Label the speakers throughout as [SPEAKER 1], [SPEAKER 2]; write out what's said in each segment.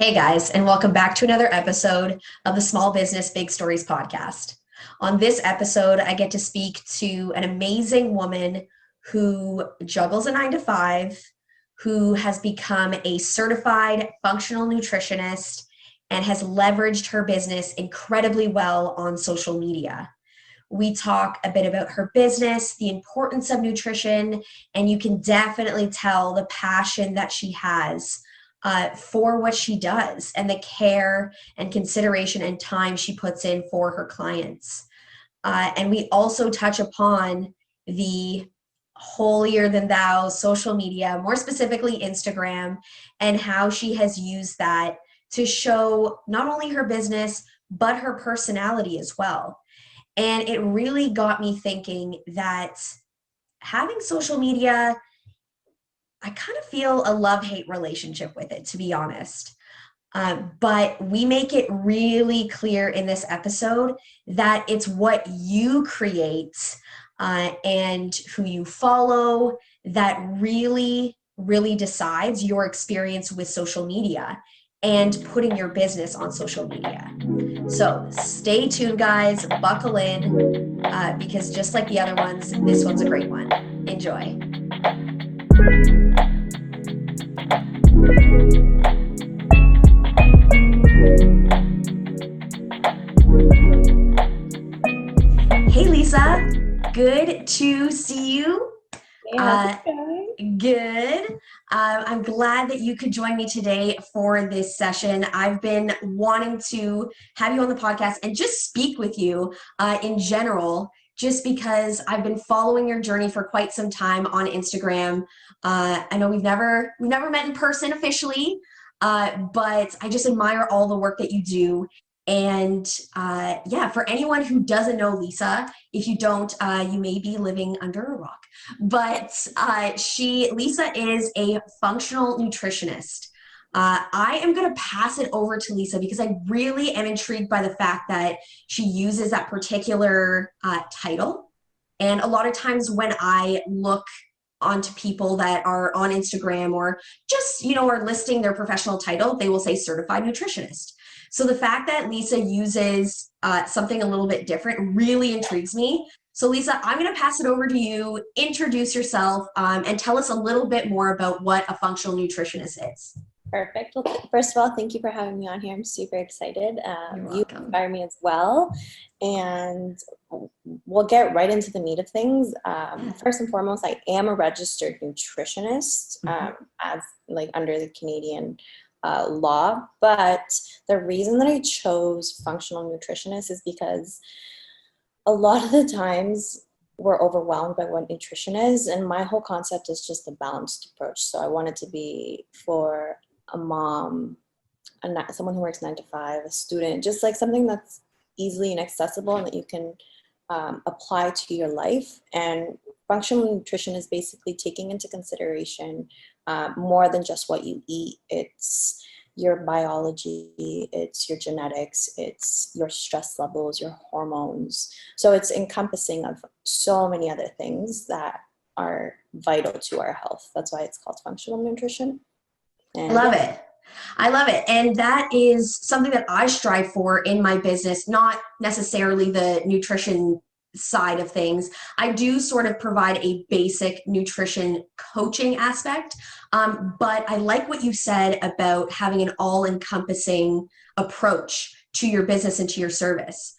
[SPEAKER 1] Hey guys, and welcome back to another episode of the Small Business Big Stories podcast. On this episode, I get to speak to an amazing woman who juggles a 9 to 5, who has become a certified functional nutritionist and has leveraged her business incredibly well on social media. We talk a bit about her business, the importance of nutrition, and you can definitely tell the passion that she has for what she does and the care and consideration and time she puts in for her clients. And we also touch upon the holier than thou social media, more specifically Instagram, and how she has used that to show not only her business, but her personality as well. And it really got me thinking that having social media, I kind of feel a love-hate relationship with it, to be honest. But we make it really clear in this episode that it's what you create and who you follow that really decides your experience with social media and putting your business on social media. So stay tuned, guys, buckle in, because just like the other ones, this one's a great one. Enjoy. Hey, Lisa, good to see you.
[SPEAKER 2] Hey, how's it going?
[SPEAKER 1] Good. I'm glad that you could join me today for this session. I've been wanting to have you on the podcast and just speak with you in general, just because I've been following your journey for quite some time on Instagram. I know we've never met in person officially, but I just admire all the work that you do. And yeah, for anyone who doesn't know Lisa, if you don't, you may be living under a rock. But Lisa is a functional nutritionist. I am going to pass it over to Lisa because I really am intrigued by the fact that she uses that particular title. And a lot of times when I look onto people that are on Instagram or just, are listing their professional title, they will say certified nutritionist. So the fact that Lisa uses something a little bit different really intrigues me. So Lisa, I'm going to pass it over to you. Introduce yourself and tell us a little bit more about what a functional nutritionist is.
[SPEAKER 2] Perfect. Well, first of all, thank you for having me on here. I'm super excited.
[SPEAKER 1] You're
[SPEAKER 2] You
[SPEAKER 1] welcome.
[SPEAKER 2] inspire me as well. And we'll get right into the meat of things. First and foremost, I am a registered nutritionist as under the Canadian law. But the reason that I chose functional nutritionist is because a lot of the times we're overwhelmed by what nutrition is, and my whole concept is just a balanced approach. So I want it to be for a mom, someone who works 9 to 5, a student, just like something that's easily and accessible and that you can apply to your life. And functional nutrition is basically taking into consideration more than just what you eat. It's your biology, it's your genetics, it's your stress levels, your hormones. So it's encompassing of so many other things that are vital to our health. That's why it's called functional nutrition.
[SPEAKER 1] And I love it. And that is something that I strive for in my business, not necessarily the nutrition side of things. I do sort of provide a basic nutrition coaching aspect, but I like what you said about having an all-encompassing approach to your business and to your service.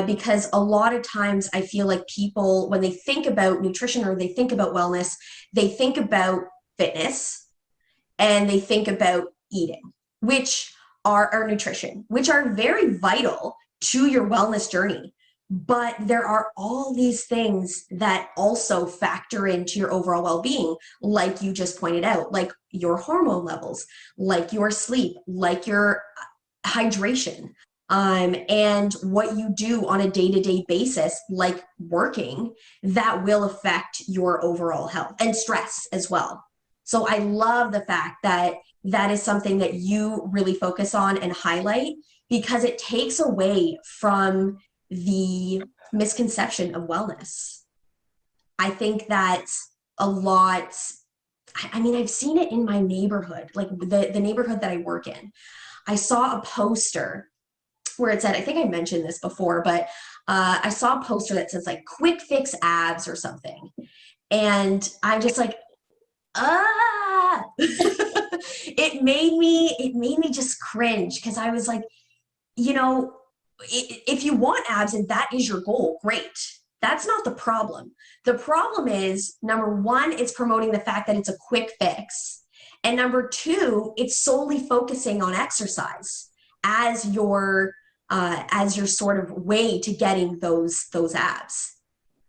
[SPEAKER 1] Because a lot of times I feel like people, when they think about nutrition or they think about wellness, they think about fitness and they think about eating, which are our nutrition, which are very vital to your wellness journey. But there are all these things that also factor into your overall well-being, like you just pointed out, like your hormone levels, like your sleep, like your hydration, and what you do on a day-to-day basis, like working, that will affect your overall health and stress as well. So I love the fact that that is something that you really focus on and highlight because it takes away from the misconception of wellness. I think that a lot, I mean, I've seen it in my neighborhood, like the neighborhood that I work in. I saw a poster where it said, I think I mentioned this before, but I saw a poster that says like quick fix abs or something. And I'm just like, ah, it made me just cringe because I was like, you know, if you want abs and that is your goal, great. That's not the problem. The problem is number one, it's promoting the fact that it's a quick fix. And number two, it's solely focusing on exercise as your sort of way to getting those abs.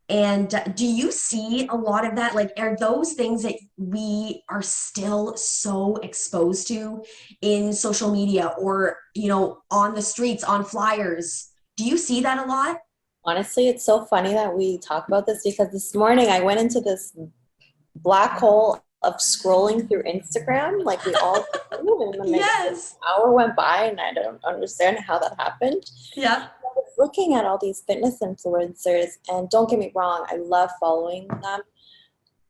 [SPEAKER 1] And do you see a lot of that? Like, are those things that we are still so exposed to in social media or, on the streets, on flyers? Do you see that a lot?
[SPEAKER 2] Honestly, it's so funny that we talk about this because this morning I went into this black hole of scrolling through Instagram, like we all do, and then like an
[SPEAKER 1] Yes.
[SPEAKER 2] hour went by and I don't understand how that happened.
[SPEAKER 1] Yeah.
[SPEAKER 2] I was looking at all these fitness influencers, and don't get me wrong, I love following them.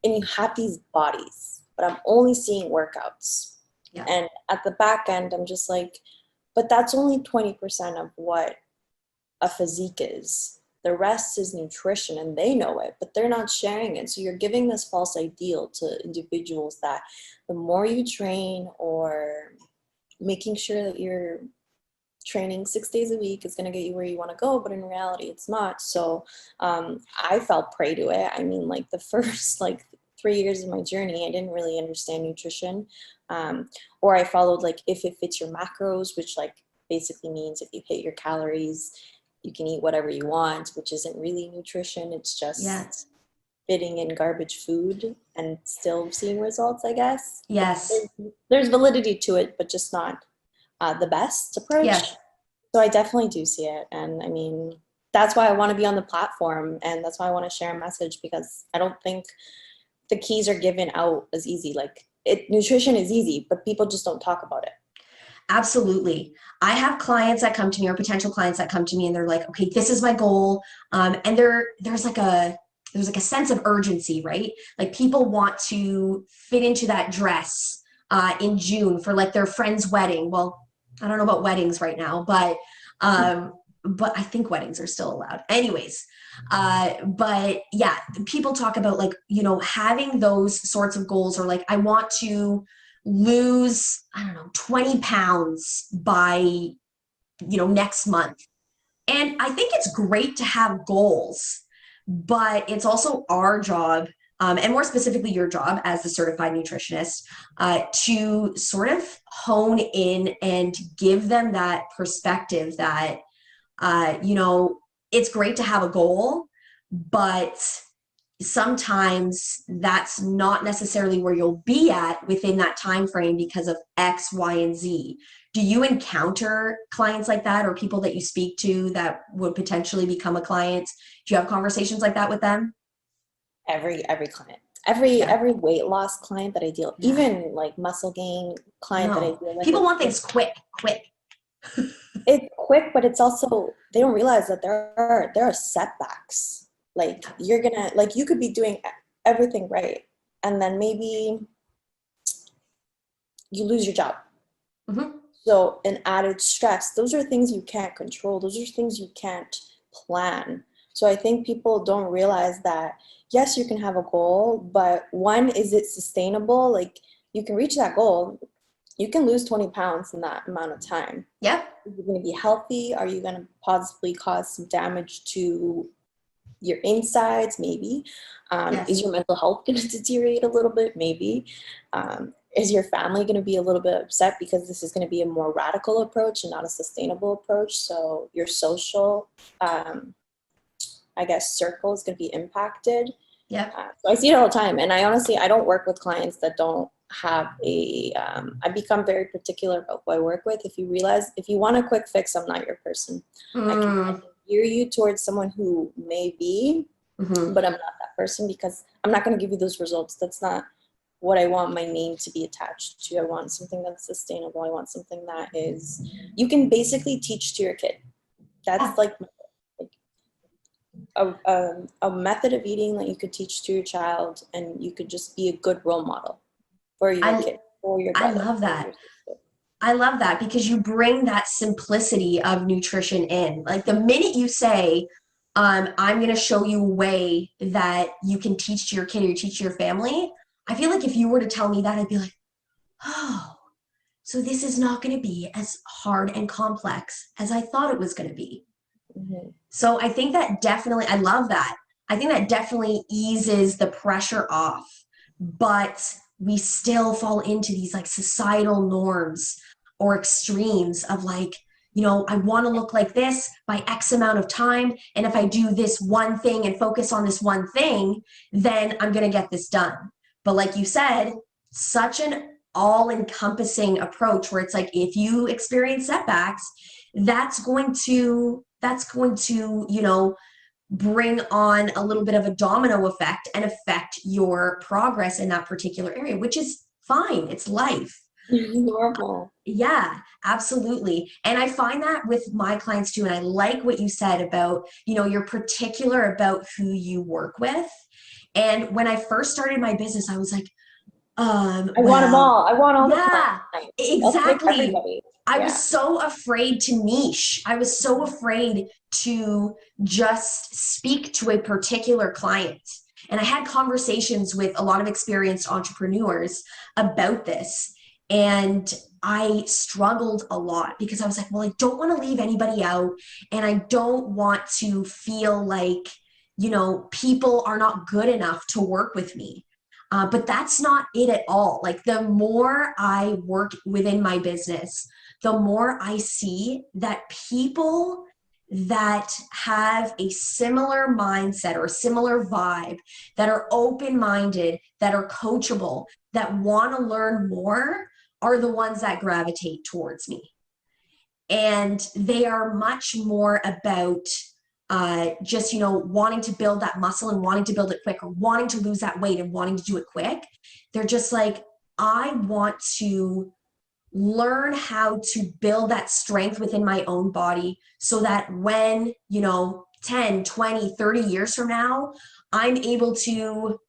[SPEAKER 2] And you have these bodies, but I'm only seeing workouts.
[SPEAKER 1] Yeah.
[SPEAKER 2] And at the back end, I'm just like, but that's only 20% of what a physique is. The rest is nutrition, and they know it, but they're not sharing it. So you're giving this false ideal to individuals that the more you train or making sure that you're training 6 days a week is going to get you where you want to go, but in reality it's not. So I fell prey to it. I mean, like the first like 3 years of my journey, I didn't really understand nutrition, or I followed like if it fits your macros, which like basically means if you hit your calories you can eat whatever you want, which isn't really nutrition. It's just
[SPEAKER 1] Yes.
[SPEAKER 2] fitting in garbage food and still seeing results, I guess.
[SPEAKER 1] Yes.
[SPEAKER 2] There's validity to it, but just not the best approach.
[SPEAKER 1] Yes.
[SPEAKER 2] So I definitely do see it. And I mean, that's why I want to be on the platform, and that's why I want to share a message, because I don't think the keys are given out as easy. Like nutrition is easy, but people just don't talk about it.
[SPEAKER 1] Absolutely. I have clients that come to me or potential clients that come to me and they're like, okay, this is my goal. And there's like a sense of urgency, right? Like people want to fit into that dress in June for like their friend's wedding. Well, I don't know about weddings right now, but I think weddings are still allowed. Anyways, but yeah, people talk about like, having those sorts of goals, or like, I want to lose, I don't know, 20 pounds by, next month. And I think it's great to have goals, but it's also our job, and more specifically your job as the certified nutritionist, to sort of hone in and give them that perspective that, it's great to have a goal, but sometimes that's not necessarily where you'll be at within that time frame because of X, Y, and Z. Do you encounter clients like that, or people that you speak to that would potentially become a client? Do you have conversations like that with them?
[SPEAKER 2] Every client, every
[SPEAKER 1] Yeah.
[SPEAKER 2] every weight loss client that I deal,
[SPEAKER 1] Yeah.
[SPEAKER 2] even like muscle gain client that I
[SPEAKER 1] No.
[SPEAKER 2] deal with,
[SPEAKER 1] People want things quick, quick.
[SPEAKER 2] it's quick, but it's also they don't realize that there are setbacks. Like you're gonna like you could be doing everything right, and then maybe you lose your job.
[SPEAKER 1] Mm-hmm.
[SPEAKER 2] So an added stress, those are things you can't control. Those are things you can't plan. So I think people don't realize that, yes, you can have a goal, but one, is it sustainable? Like you can reach that goal. You can lose 20 pounds in that amount of time.
[SPEAKER 1] Yep.
[SPEAKER 2] Are you going to be healthy? Are you going to possibly cause some damage to your insides? Maybe.
[SPEAKER 1] Yes.
[SPEAKER 2] Is your mental health going to deteriorate a little bit? Maybe. Is your family going to be a little bit upset because this is going to be a more radical approach and not a sustainable approach? So your social, I guess, circle is going to be impacted.
[SPEAKER 1] Yep.
[SPEAKER 2] So I see it all the time. And I don't work with clients that don't have I become very particular about who I work with. If you want a quick fix, I'm not your person. I can gear you towards someone who may be,
[SPEAKER 1] Mm-hmm.
[SPEAKER 2] but I'm not that person, because I'm not going to give you those results. That's not what I want my name to be attached to. I want something that's sustainable. I want something that is, you can basically teach to your kid. That's like a method of eating that you could teach to your child, and you could just be a good role model for your
[SPEAKER 1] I
[SPEAKER 2] kid, for your
[SPEAKER 1] I
[SPEAKER 2] brother,
[SPEAKER 1] love
[SPEAKER 2] for
[SPEAKER 1] that.
[SPEAKER 2] your sister.
[SPEAKER 1] I love that because you bring that simplicity of nutrition in. Like the minute you say, I'm going to show you a way that you can teach to your kid or teach to your family, I feel like if you were to tell me that, I'd be like, oh, so this is not going to be as hard and complex as I thought it was going to be.
[SPEAKER 2] Mhm.
[SPEAKER 1] So I think that definitely, I love that. I think that definitely eases the pressure off, but we still fall into these like societal norms or extremes of like, I want to look like this by X amount of time. And if I do this one thing and focus on this one thing, then I'm going to get this done. But like you said, such an all encompassing approach where it's like, if you experience setbacks, that's going to bring on a little bit of a domino effect and affect your progress in that particular area, which is fine. It's life.
[SPEAKER 2] Normal.
[SPEAKER 1] Yeah, absolutely. And I find that with my clients too. And I like what you said about, you're particular about who you work with. And when I first started my business, I was like,
[SPEAKER 2] I want them
[SPEAKER 1] well,
[SPEAKER 2] all. I want all the
[SPEAKER 1] yeah,
[SPEAKER 2] clients. I'll take
[SPEAKER 1] exactly.
[SPEAKER 2] everybody.
[SPEAKER 1] I was
[SPEAKER 2] Yeah.
[SPEAKER 1] so afraid to niche. I was so afraid to just speak to a particular client. And I had conversations with a lot of experienced entrepreneurs about this. And I struggled a lot because I was like, well, I don't want to leave anybody out. And I don't want to feel like, people are not good enough to work with me. But that's not it at all. Like the more I work within my business, the more I see that people that have a similar mindset or a similar vibe, that are open minded, that are coachable, that want to learn more, are the ones that gravitate towards me. And they are much more about just wanting to build that muscle and wanting to build it quick, or wanting to lose that weight and wanting to do it quick. They're just like, I want to learn how to build that strength within my own body so that when 10, 20, 30 years from now, I'm able to,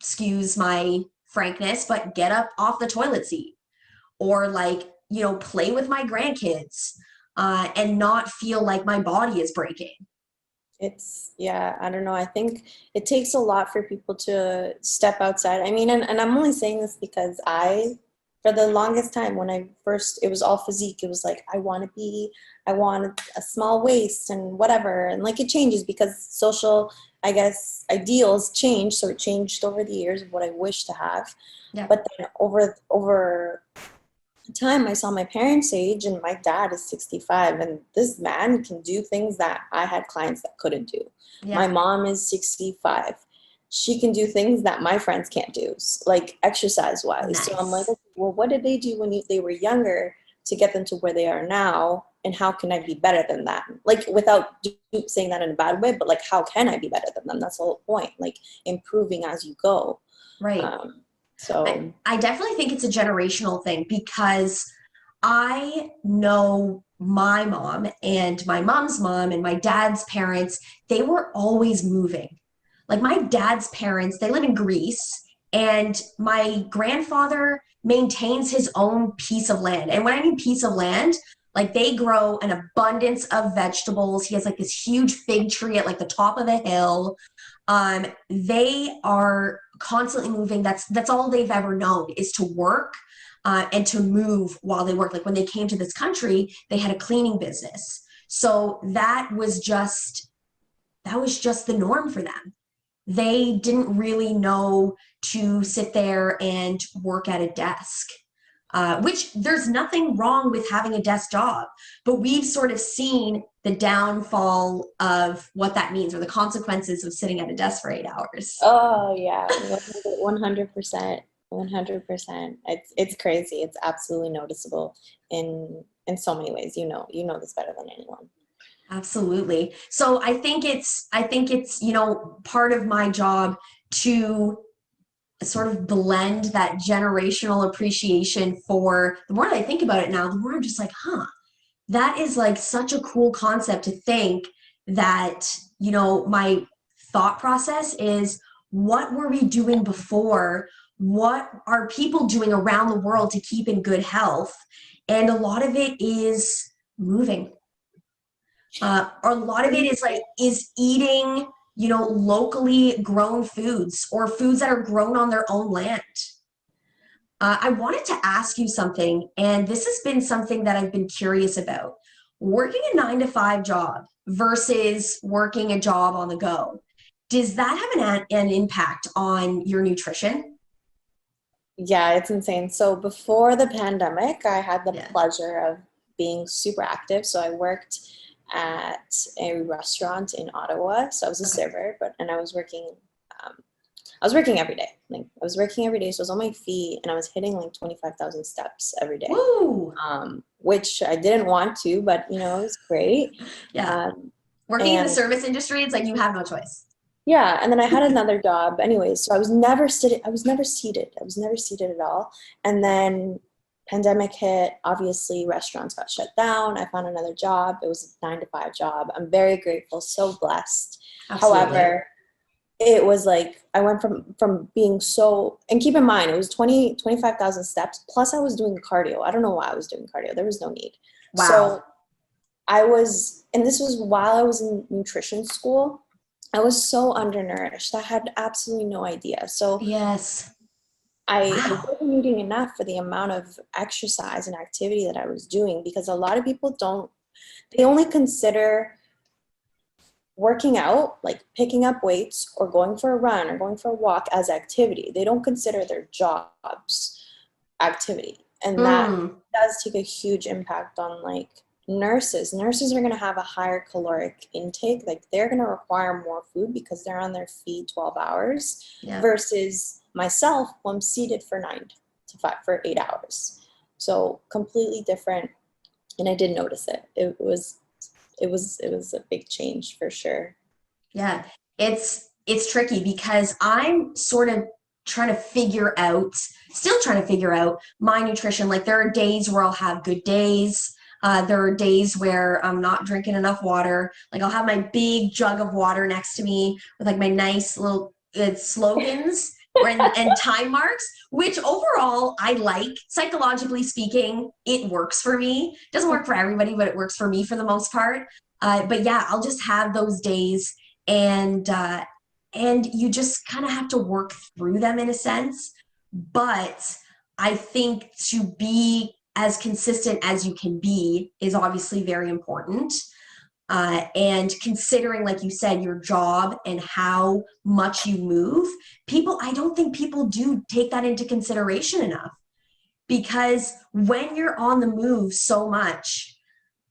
[SPEAKER 1] excuse my frankness, but get up off the toilet seat, or like play with my grandkids, and not feel like my body is breaking.
[SPEAKER 2] Yeah, I don't know. I think it takes a lot for people to step outside. I mean, and I'm only saying this because for the longest time, when it was all physique. It was like, I want a small waist and whatever. And like it changes because social, I guess, ideals change. So it changed over the years of what I wish to have.
[SPEAKER 1] Yeah.
[SPEAKER 2] But then over time, I saw my parents' age, and my dad is 65, and this man can do things that I had clients that couldn't do.
[SPEAKER 1] Yeah.
[SPEAKER 2] My mom is 65. She can do things that my friends can't do, like exercise wise.
[SPEAKER 1] Nice.
[SPEAKER 2] So I'm like, okay, well, what did they do when they were younger to get them to where they are now? And how can I be better than that? Like, without saying that in a bad way, but like, how can I be better than them? That's the whole point. Like, improving as you go.
[SPEAKER 1] Right.
[SPEAKER 2] So
[SPEAKER 1] I definitely think it's a generational thing because I know my mom and my mom's mom and my dad's parents, they were always moving. Like my dad's parents, they live in Greece, and my grandfather maintains his own piece of land. And when I mean piece of land, like they grow an abundance of vegetables. He has like this huge fig tree at like the top of a hill. They are constantly moving. That's all they've ever known, is to work, and to move while they work. Like when they came to this country, they had a cleaning business. So that was just the norm for them. They didn't really know to sit there and work at a desk, which there's nothing wrong with having a desk job, but we've sort of seen the downfall of what that means, or the consequences of sitting at a desk for 8 hours.
[SPEAKER 2] oh yeah, 100%, 100%. It's crazy. It's absolutely noticeable in so many ways. You know this better than anyone.
[SPEAKER 1] Absolutely. So I think it's part of my job to sort of blend that generational appreciation. For the more that I think about it now, the more I'm just like, that is like such a cool concept to think that, my thought process is, what were we doing before? What are people doing around the world to keep in good health? And a lot of it is moving. A lot of it is eating, locally grown foods or foods that are grown on their own land. I wanted to ask you something, and this has been something that I've been curious about. Working a 9 to 5 job versus working a job on the go, does that have an impact on your nutrition?
[SPEAKER 2] Yeah, it's insane. So before the pandemic, I had the
[SPEAKER 1] Yeah.
[SPEAKER 2] pleasure of being super active. So I worked at a restaurant in Ottawa. So I was a
[SPEAKER 1] Okay.
[SPEAKER 2] server, and um, I was working every day. Like I was working every day. So I was on my feet and I was hitting like 25,000 steps every day,
[SPEAKER 1] Woo!
[SPEAKER 2] which I didn't want to, but it was great.
[SPEAKER 1] Yeah.
[SPEAKER 2] Um,
[SPEAKER 1] Working in the
[SPEAKER 2] and
[SPEAKER 1] service industry, it's like you have no choice.
[SPEAKER 2] Yeah, and then I had another job anyways, so I was never seated. I was never seated. I was never seated at all. And then pandemic hit, obviously restaurants got shut down. I found another job. It was a 9 to 5 job. I'm very grateful, so blessed.
[SPEAKER 1] Absolutely.
[SPEAKER 2] However, it was like I went from being so, and keep in mind it was 25,000 steps plus I was doing cardio. I don't know why I was doing cardio. There was no need.
[SPEAKER 1] Wow.
[SPEAKER 2] So I was, and this was while I was in nutrition school. I was so undernourished. I had absolutely no idea. So
[SPEAKER 1] Yes.
[SPEAKER 2] I
[SPEAKER 1] Wow.
[SPEAKER 2] wasn't eating enough for the amount of exercise and activity that I was doing because a lot of people they only consider working out, like picking up weights or going for a run or going for a walk as activity. They don't consider their jobs activity. And that
[SPEAKER 1] Mm.
[SPEAKER 2] does take a huge impact on like nurses. Nurses are going to have a higher caloric intake. Like they're going to require more food because they're on their feet 12 hours
[SPEAKER 1] Yeah.
[SPEAKER 2] versus myself, who I'm seated for 9 to 5 for 8 hours. So completely different. And I did notice it. It was a big change for sure.
[SPEAKER 1] Yeah. It's tricky because I'm sort of still trying to figure out my nutrition. Like there are days where I'll have good days. There are days where I'm not drinking enough water. Like I'll have my big jug of water next to me with like my nice little slogans and time marks, which overall I like. Psychologically speaking, it works for me. Doesn't work for everybody, but it works for me for the most part. But yeah, I'll just have those days, and you just kind of have to work through them in a sense. But I think to be as consistent as you can be is obviously very important. And considering, like you said, your job and how much you move, I don't think people do take that into consideration enough, because when you're on the move so much,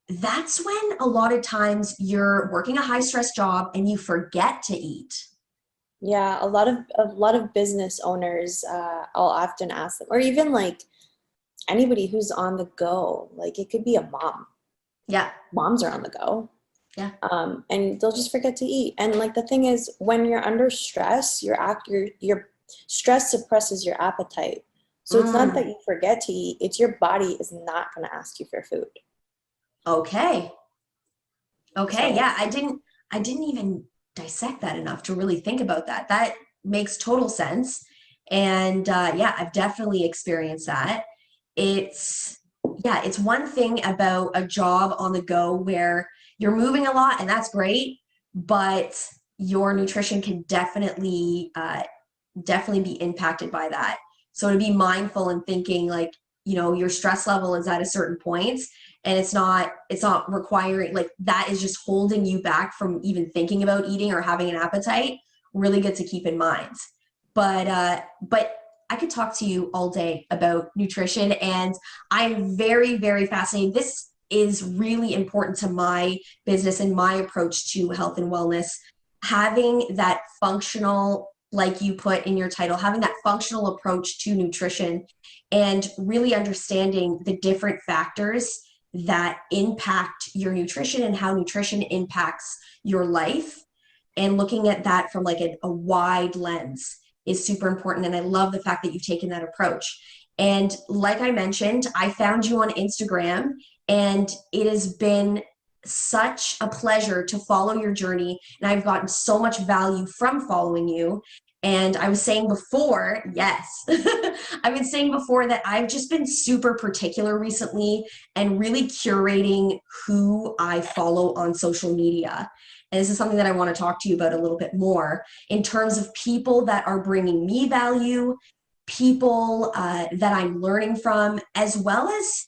[SPEAKER 1] that's when a lot of times you're working a high stress job and you forget to eat.
[SPEAKER 2] Yeah, a lot of business owners, I'll often ask them, or even like anybody who's on the go, like it could be a mom.
[SPEAKER 1] Yeah.
[SPEAKER 2] Moms are on the go,
[SPEAKER 1] Yeah.
[SPEAKER 2] and they'll just forget to eat. And like the thing is, when you're under stress, your stress suppresses your appetite. So it's not that
[SPEAKER 1] Mm,
[SPEAKER 2] you forget to eat; it's your body is not going to ask you for food.
[SPEAKER 1] okay. Okay.
[SPEAKER 2] So
[SPEAKER 1] Yeah. I didn't even dissect that enough to really think about that. That makes total sense. And yeah, I've definitely experienced that. It's, yeah, it's one thing about a job on the go where you're moving a lot, and that's great, but your nutrition can definitely be impacted by that. So to be mindful and thinking like, your stress level is at a certain point, and it's not requiring, like, that is just holding you back from even thinking about eating or having an appetite. Really good to keep in mind. But I could talk to you all day about nutrition, and I'm very, very fascinated. This is really important to my business and my approach to health and wellness. Having that functional, like you put in your title, having that functional approach to nutrition and really understanding the different factors that impact your nutrition and how nutrition impacts your life, and looking at that from like a wide lens is super important. And I love the fact that you've taken that approach. And like I mentioned, I found you on Instagram, and it has been such a pleasure to follow your journey. And I've gotten so much value from following you. And I was saying before, yes, I've been saying before that I've just been super particular recently and really curating who I follow on social media. And this is something that I want to talk to you about a little bit more in terms of people that are bringing me value, people that I'm learning from, as well as,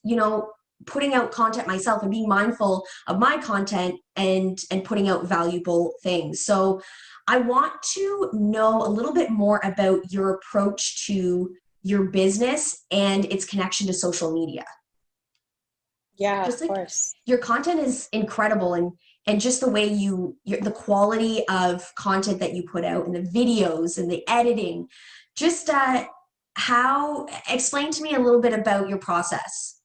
[SPEAKER 1] putting out content myself and being mindful of my content and putting out valuable things. So I want to know a little bit more about your approach to your business and its connection to social media.
[SPEAKER 2] Yeah,
[SPEAKER 1] Just
[SPEAKER 2] of
[SPEAKER 1] like
[SPEAKER 2] course.
[SPEAKER 1] your content is incredible, and just the way the quality of content that you put out and the videos and the editing, just how explain to me a little bit about your process.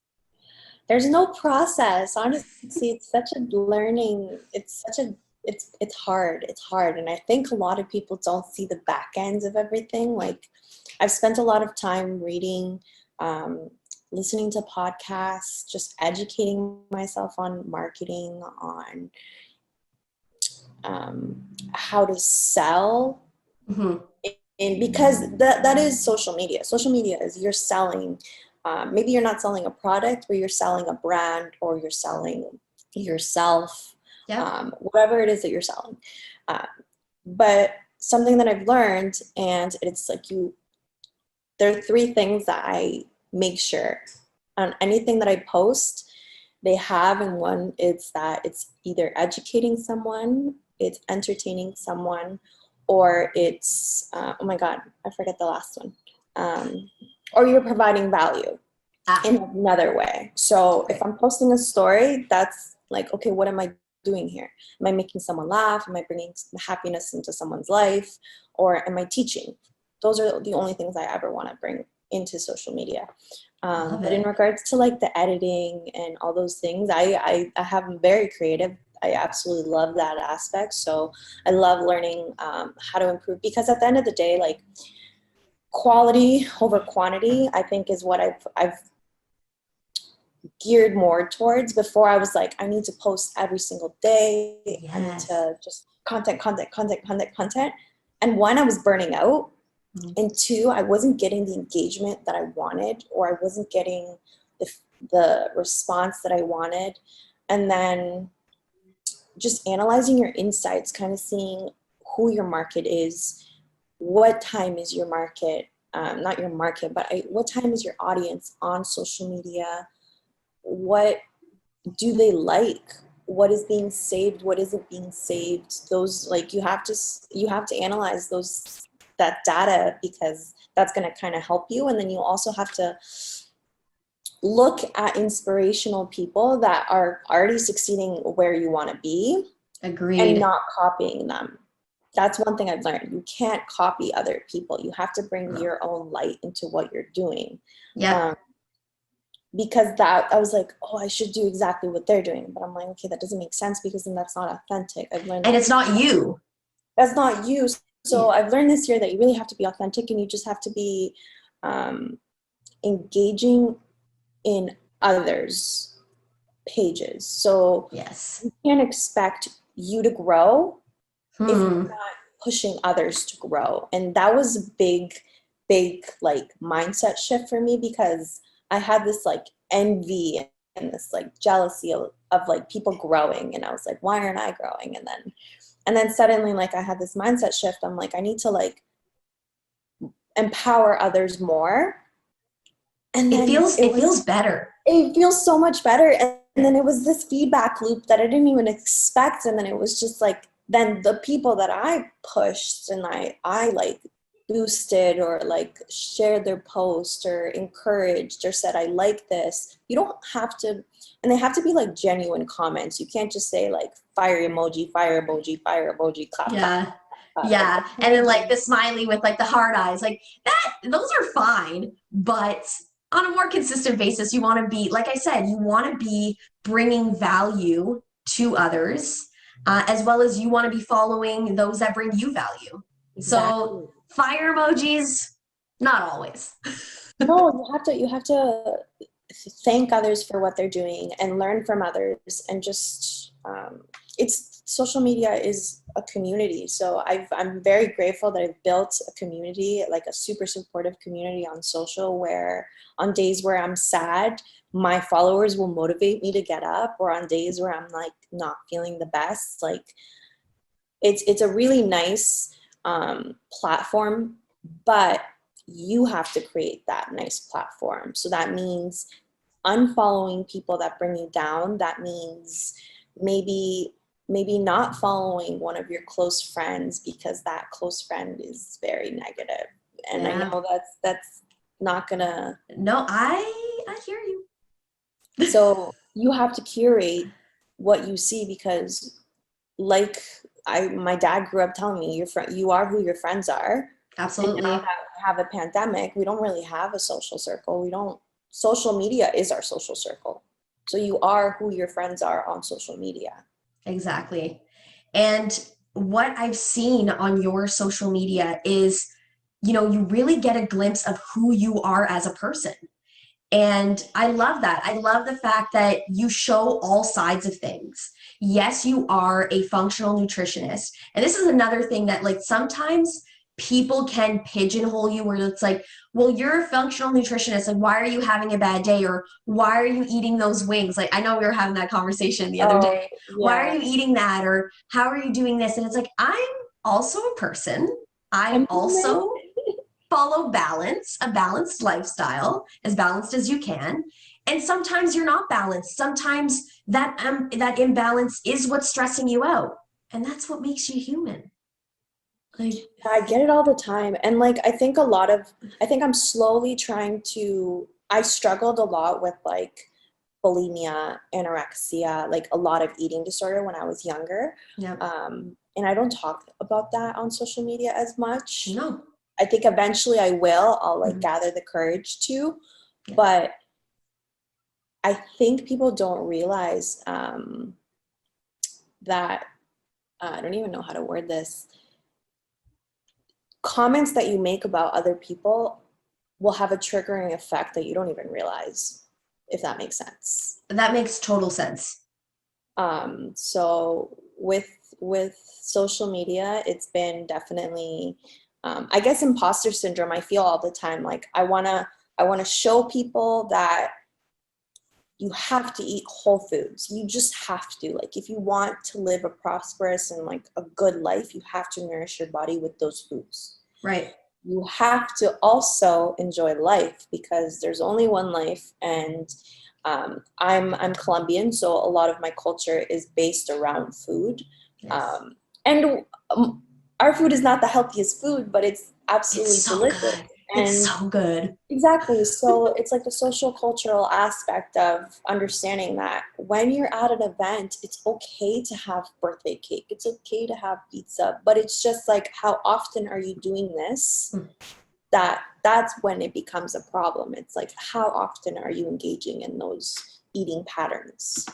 [SPEAKER 2] There's no process. Honestly, it's such a learning. It's hard. It's hard. And I think a lot of people don't see the back ends of everything. Like, I've spent a lot of time reading, listening to podcasts, just educating myself on marketing, on how to sell.
[SPEAKER 1] Mm-hmm.
[SPEAKER 2] And because that is social media. Social media is you're selling. Maybe you're not selling a product, but you're selling a brand, or you're selling yourself,
[SPEAKER 1] Yep.
[SPEAKER 2] whatever it is that you're selling. Uh, but something that I've learned, and it's like there are three things that I make sure on anything that I post they have, and one is that it's either educating someone, it's entertaining someone, or it's oh my god, I forget the last one. Or you're providing value
[SPEAKER 1] Ah,
[SPEAKER 2] in another way. So
[SPEAKER 1] okay.
[SPEAKER 2] if I'm posting a story, that's like, okay, what am I doing here? Am I making someone laugh? Am I bringing happiness into someone's life? Or am I teaching? Those are the only things I ever want to bring into social media.
[SPEAKER 1] Love
[SPEAKER 2] But in
[SPEAKER 1] it.
[SPEAKER 2] regards to like the editing and all those things, I have very creative. I absolutely love that aspect. So I love learning how to improve, because at the end of the day, like, quality over quantity, I think, is what I've geared more towards. Before, I was like, I need to post every single day. I need
[SPEAKER 1] Yes.
[SPEAKER 2] to just content. And one, I was burning out.
[SPEAKER 1] Mhm.
[SPEAKER 2] And two, I wasn't getting the engagement that I wanted, or I wasn't getting the response that I wanted. And then just analyzing your insights, kind of seeing who your market is, what time is your market, not your market, but what time is your audience on social media? What do they like? What is being saved? What isn't being saved? Those, like, you have to analyze that data, because that's going to kind of help you. And then you also have to look at inspirational people that are already succeeding where you want to be, and
[SPEAKER 1] Agreed.
[SPEAKER 2] not copying them. That's one thing I've learned. You can't copy other people. You have to bring
[SPEAKER 1] No.
[SPEAKER 2] your own light into what you're doing.
[SPEAKER 1] Yep.
[SPEAKER 2] Um, because that, I was like, oh, I should do exactly what they're doing. But I'm like, okay, that doesn't make sense, because then that's not authentic. I've learned
[SPEAKER 1] And
[SPEAKER 2] that
[SPEAKER 1] it's not you.
[SPEAKER 2] that's not you.
[SPEAKER 1] Yeah.
[SPEAKER 2] So I've learned this year that you really have to be authentic, and you just have to be um, engaging in others' pages. So
[SPEAKER 1] Yes.
[SPEAKER 2] you can't expect you to grow if you're
[SPEAKER 1] Hmm.
[SPEAKER 2] not pushing others to grow. And that was a big like mindset shift for me, because I had this like envy and this like jealousy of like people growing, and I was like, why aren't I growing? And then suddenly, like, I had this mindset shift. I'm like, I need to like empower others more. And
[SPEAKER 1] It
[SPEAKER 2] then
[SPEAKER 1] feels it feels better.
[SPEAKER 2] it feels so much better. And then it was this feedback loop that I didn't even expect. And then it was just like, then the people that I pushed and I like boosted, or like shared their post, or encouraged, or said, I like this. You don't have to, and they have to be like genuine comments. You can't just say like fire emoji, fire emoji, fire emoji, clap, clap,
[SPEAKER 1] Yeah.
[SPEAKER 2] clap. Like,
[SPEAKER 1] Yeah. And then like the smiley with like the hard eyes, like that, those are fine. But on a more consistent basis, you want to be, like I said, you want to be bringing value to others, as well as you want to be following those that bring you value. So
[SPEAKER 2] exactly.
[SPEAKER 1] fire emojis, not always.
[SPEAKER 2] No, you have to to thank others for what they're doing and learn from others, and just it's social media is a community. So I'm very grateful that I've built a community, like a super supportive community on social, where on days where I'm sad, my followers will motivate me to get up, or on days where I'm like not feeling the best, like it's a really nice platform, but you have to create that nice platform. So that means unfollowing people that bring you down. That means maybe not following one of your close friends because that close friend is very negative. And I
[SPEAKER 1] Yeah.
[SPEAKER 2] know that's not gonna.
[SPEAKER 1] No, I hear you.
[SPEAKER 2] So you have to curate what you see, because like my dad grew up telling me, you are who your friends are. And now that
[SPEAKER 1] Absolutely.
[SPEAKER 2] we have a pandemic, we don't really have a social circle. Social media is our social circle. So you are who your friends are on social media.
[SPEAKER 1] Exactly. And what I've seen on your social media is, you really get a glimpse of who you are as a person. And I love that. I love the fact that you show all sides of things. Yes, you are a functional nutritionist. And this is another thing that, like, sometimes people can pigeonhole you where it's like, well, you're a functional nutritionist. Like, why are you having a bad day? Or why are you eating those wings? Like, I know we were having that conversation the other
[SPEAKER 2] Oh,
[SPEAKER 1] day. Why are
[SPEAKER 2] yeah.
[SPEAKER 1] you eating that? Or how are you doing this? And it's like, I'm also a person. I
[SPEAKER 2] I'm human.
[SPEAKER 1] also follow balance, a balanced lifestyle, as balanced as you can. And sometimes you're not balanced. Sometimes that imbalance is what's stressing you out, and that's what makes you human. Like,
[SPEAKER 2] I get it all the time. And like, I think I'm slowly trying to, I struggled a lot with like bulimia, anorexia, like a lot of eating disorder when I was younger.
[SPEAKER 1] yeah,
[SPEAKER 2] And I don't talk about that on social media as much.
[SPEAKER 1] no,
[SPEAKER 2] I think eventually I'll like
[SPEAKER 1] mhm,
[SPEAKER 2] gather the courage to,
[SPEAKER 1] yeah,
[SPEAKER 2] but I think people don't realize that, I don't even know how to word this. Comments that you make about other people will have a triggering effect that you don't even realize, if that makes sense.
[SPEAKER 1] that makes total sense.
[SPEAKER 2] So with social media, it's been definitely, I guess, imposter syndrome. I feel all the time like I wanna show people that you have to eat whole foods. You just have to. Like, if you want to live a prosperous and like a good life, you have to nourish your body with those foods.
[SPEAKER 1] Right.
[SPEAKER 2] You have to also enjoy life, because there's only one life. And I'm Colombian, so a lot of my culture is based around food.
[SPEAKER 1] Yes.
[SPEAKER 2] And our food is not the healthiest food, but it's
[SPEAKER 1] It's
[SPEAKER 2] absolutely
[SPEAKER 1] so
[SPEAKER 2] delicious.
[SPEAKER 1] good. It's
[SPEAKER 2] And
[SPEAKER 1] so good.
[SPEAKER 2] exactly. So it's like the social cultural aspect of understanding that when you're at an event, it's okay to have birthday cake. It's okay to have pizza, but it's just like, how often are you doing this?
[SPEAKER 1] Mm.
[SPEAKER 2] That's when it becomes a problem. It's like, how often are you engaging in those eating patterns?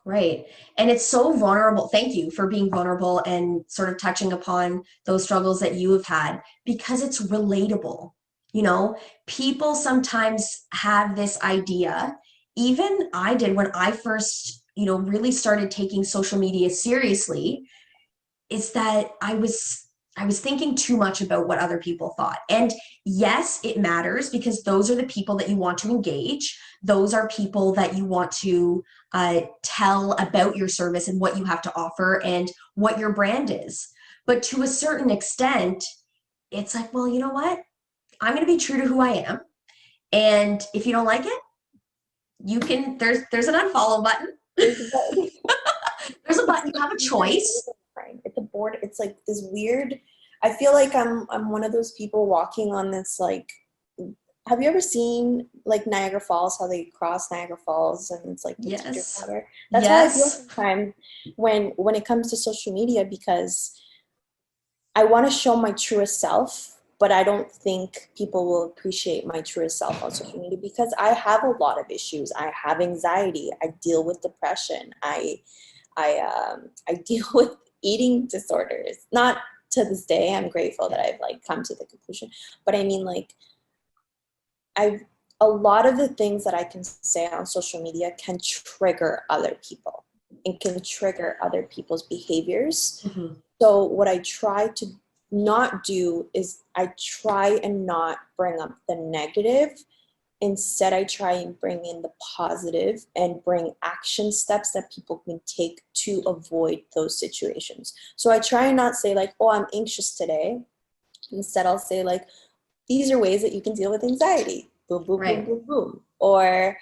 [SPEAKER 1] Right. And it's so vulnerable. Thank you for being vulnerable and sort of touching upon those struggles that you have had, because it's relatable. You know, people sometimes have this idea, even I did when I first, really started taking social media seriously, is that I was thinking too much about what other people thought. And yes, it matters, because those are the people that you want to engage. Those are people that you want to tell about your service and what you have to offer and what your brand is. But to a certain extent, it's like, well, you know what? I'm going to be true to who I am. And if you don't like it, you can, there's an unfollow button.
[SPEAKER 2] There's a,
[SPEAKER 1] There's a
[SPEAKER 2] it's
[SPEAKER 1] button, you have a choice.
[SPEAKER 2] it's a board. It's like this weird. I feel like I'm one of those people walking on this like. Have you ever seen like Niagara Falls? How they cross Niagara Falls and it's like the teeter
[SPEAKER 1] Yes.
[SPEAKER 2] totter. That's how I feel
[SPEAKER 1] Yes.
[SPEAKER 2] sometimes when it comes to social media, because I want to show my truest self, but I don't think people will appreciate my truest self on social media, because I have a lot of issues. I have anxiety. I deal with depression. I deal with eating disorders. Not to this day. I'm grateful that I've like come to the conclusion. But I mean, like, I've a lot of the things that I can say on social media can trigger other people and can trigger other people's behaviors.
[SPEAKER 1] Mm-hmm.
[SPEAKER 2] So what I try to not do is I try and not bring up the negative. Instead, I try and bring in the positive and bring action steps that people can take to avoid those situations. So I try and not say like, oh, I'm anxious today. Instead, I'll say like, these are ways that you can deal with anxiety. Boom, boom, boom,
[SPEAKER 1] Right.
[SPEAKER 2] boom, boom. Or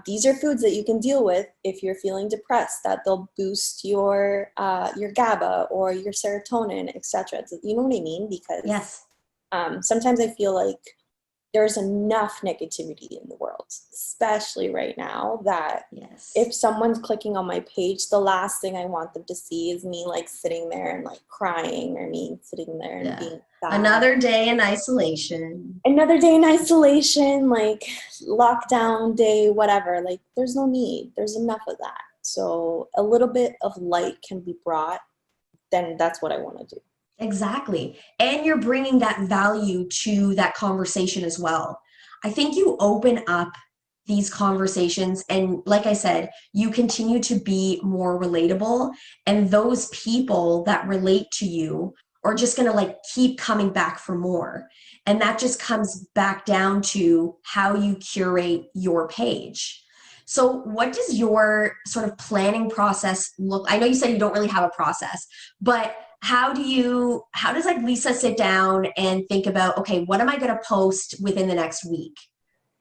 [SPEAKER 2] these are foods that you can deal with if you're feeling depressed, that they'll boost your GABA or your serotonin, etc. You know what I mean? Because
[SPEAKER 1] Yes.
[SPEAKER 2] sometimes I feel like there's enough negativity in the world, especially right now, that
[SPEAKER 1] Yes.
[SPEAKER 2] if someone's clicking on my page, the last thing I want them to see is me like sitting there and like crying, or me sitting there and
[SPEAKER 1] Yeah.
[SPEAKER 2] being sad.
[SPEAKER 1] Another day in isolation.
[SPEAKER 2] Another day in isolation, like lockdown day, whatever. Like there's no need. There's enough of that. So a little bit of light can be brought, then that's what I want to do.
[SPEAKER 1] Exactly. And you're bringing that value to that conversation as well. I think you open up these conversations, and like I said, you continue to be more relatable, and those people that relate to you are just going to like keep coming back for more. And that just comes back down to how you curate your page. So what does your sort of planning process look? I know you said you don't really have a process, but how does like Lisa sit down and think about, okay, what am I going to post within the next week?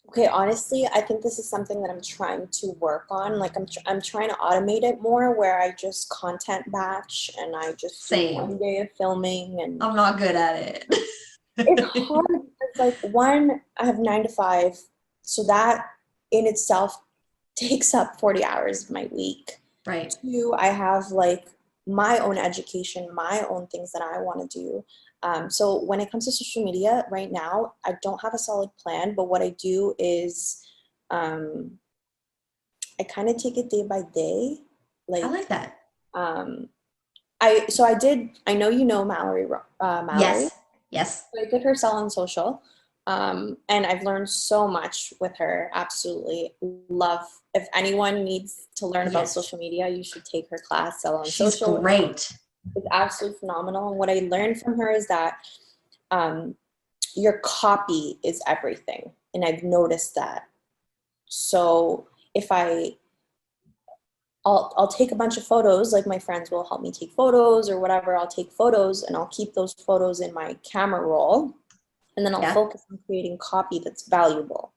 [SPEAKER 2] Okay, honestly, I think this is something that I'm trying to work on. Like I'm trying to automate it more, where I just content batch and I just do
[SPEAKER 1] Same.
[SPEAKER 2] one day of filming. And
[SPEAKER 1] I'm not good at
[SPEAKER 2] it's
[SPEAKER 1] it.
[SPEAKER 2] hard because like one, I have 9 to 5, so that in itself takes up 40 hours of my week.
[SPEAKER 1] Right.
[SPEAKER 2] Two, I have like my own education, my own things that I want to do. So when it comes to social media right now, I don't have a solid plan, but what I do is um, I kind of take it day by day.
[SPEAKER 1] I
[SPEAKER 2] Like
[SPEAKER 1] like that.
[SPEAKER 2] um, I know you know Mallory.
[SPEAKER 1] Yes. Yes.
[SPEAKER 2] So I did her sell on social. And I've learned so much with her. Absolutely love. If anyone needs to learn about
[SPEAKER 1] Yes.
[SPEAKER 2] social media, you should take her class, Sell on
[SPEAKER 1] She's
[SPEAKER 2] Social.
[SPEAKER 1] great.
[SPEAKER 2] It's absolutely phenomenal. And what I learned from her is that um, your copy is everything. And I've noticed that. So if I'll take a bunch of photos, like my friends will help me take photos or whatever. I'll take photos and I'll keep those photos in my camera roll, and then I'll
[SPEAKER 1] Yeah.
[SPEAKER 2] focus on creating copy that's valuable,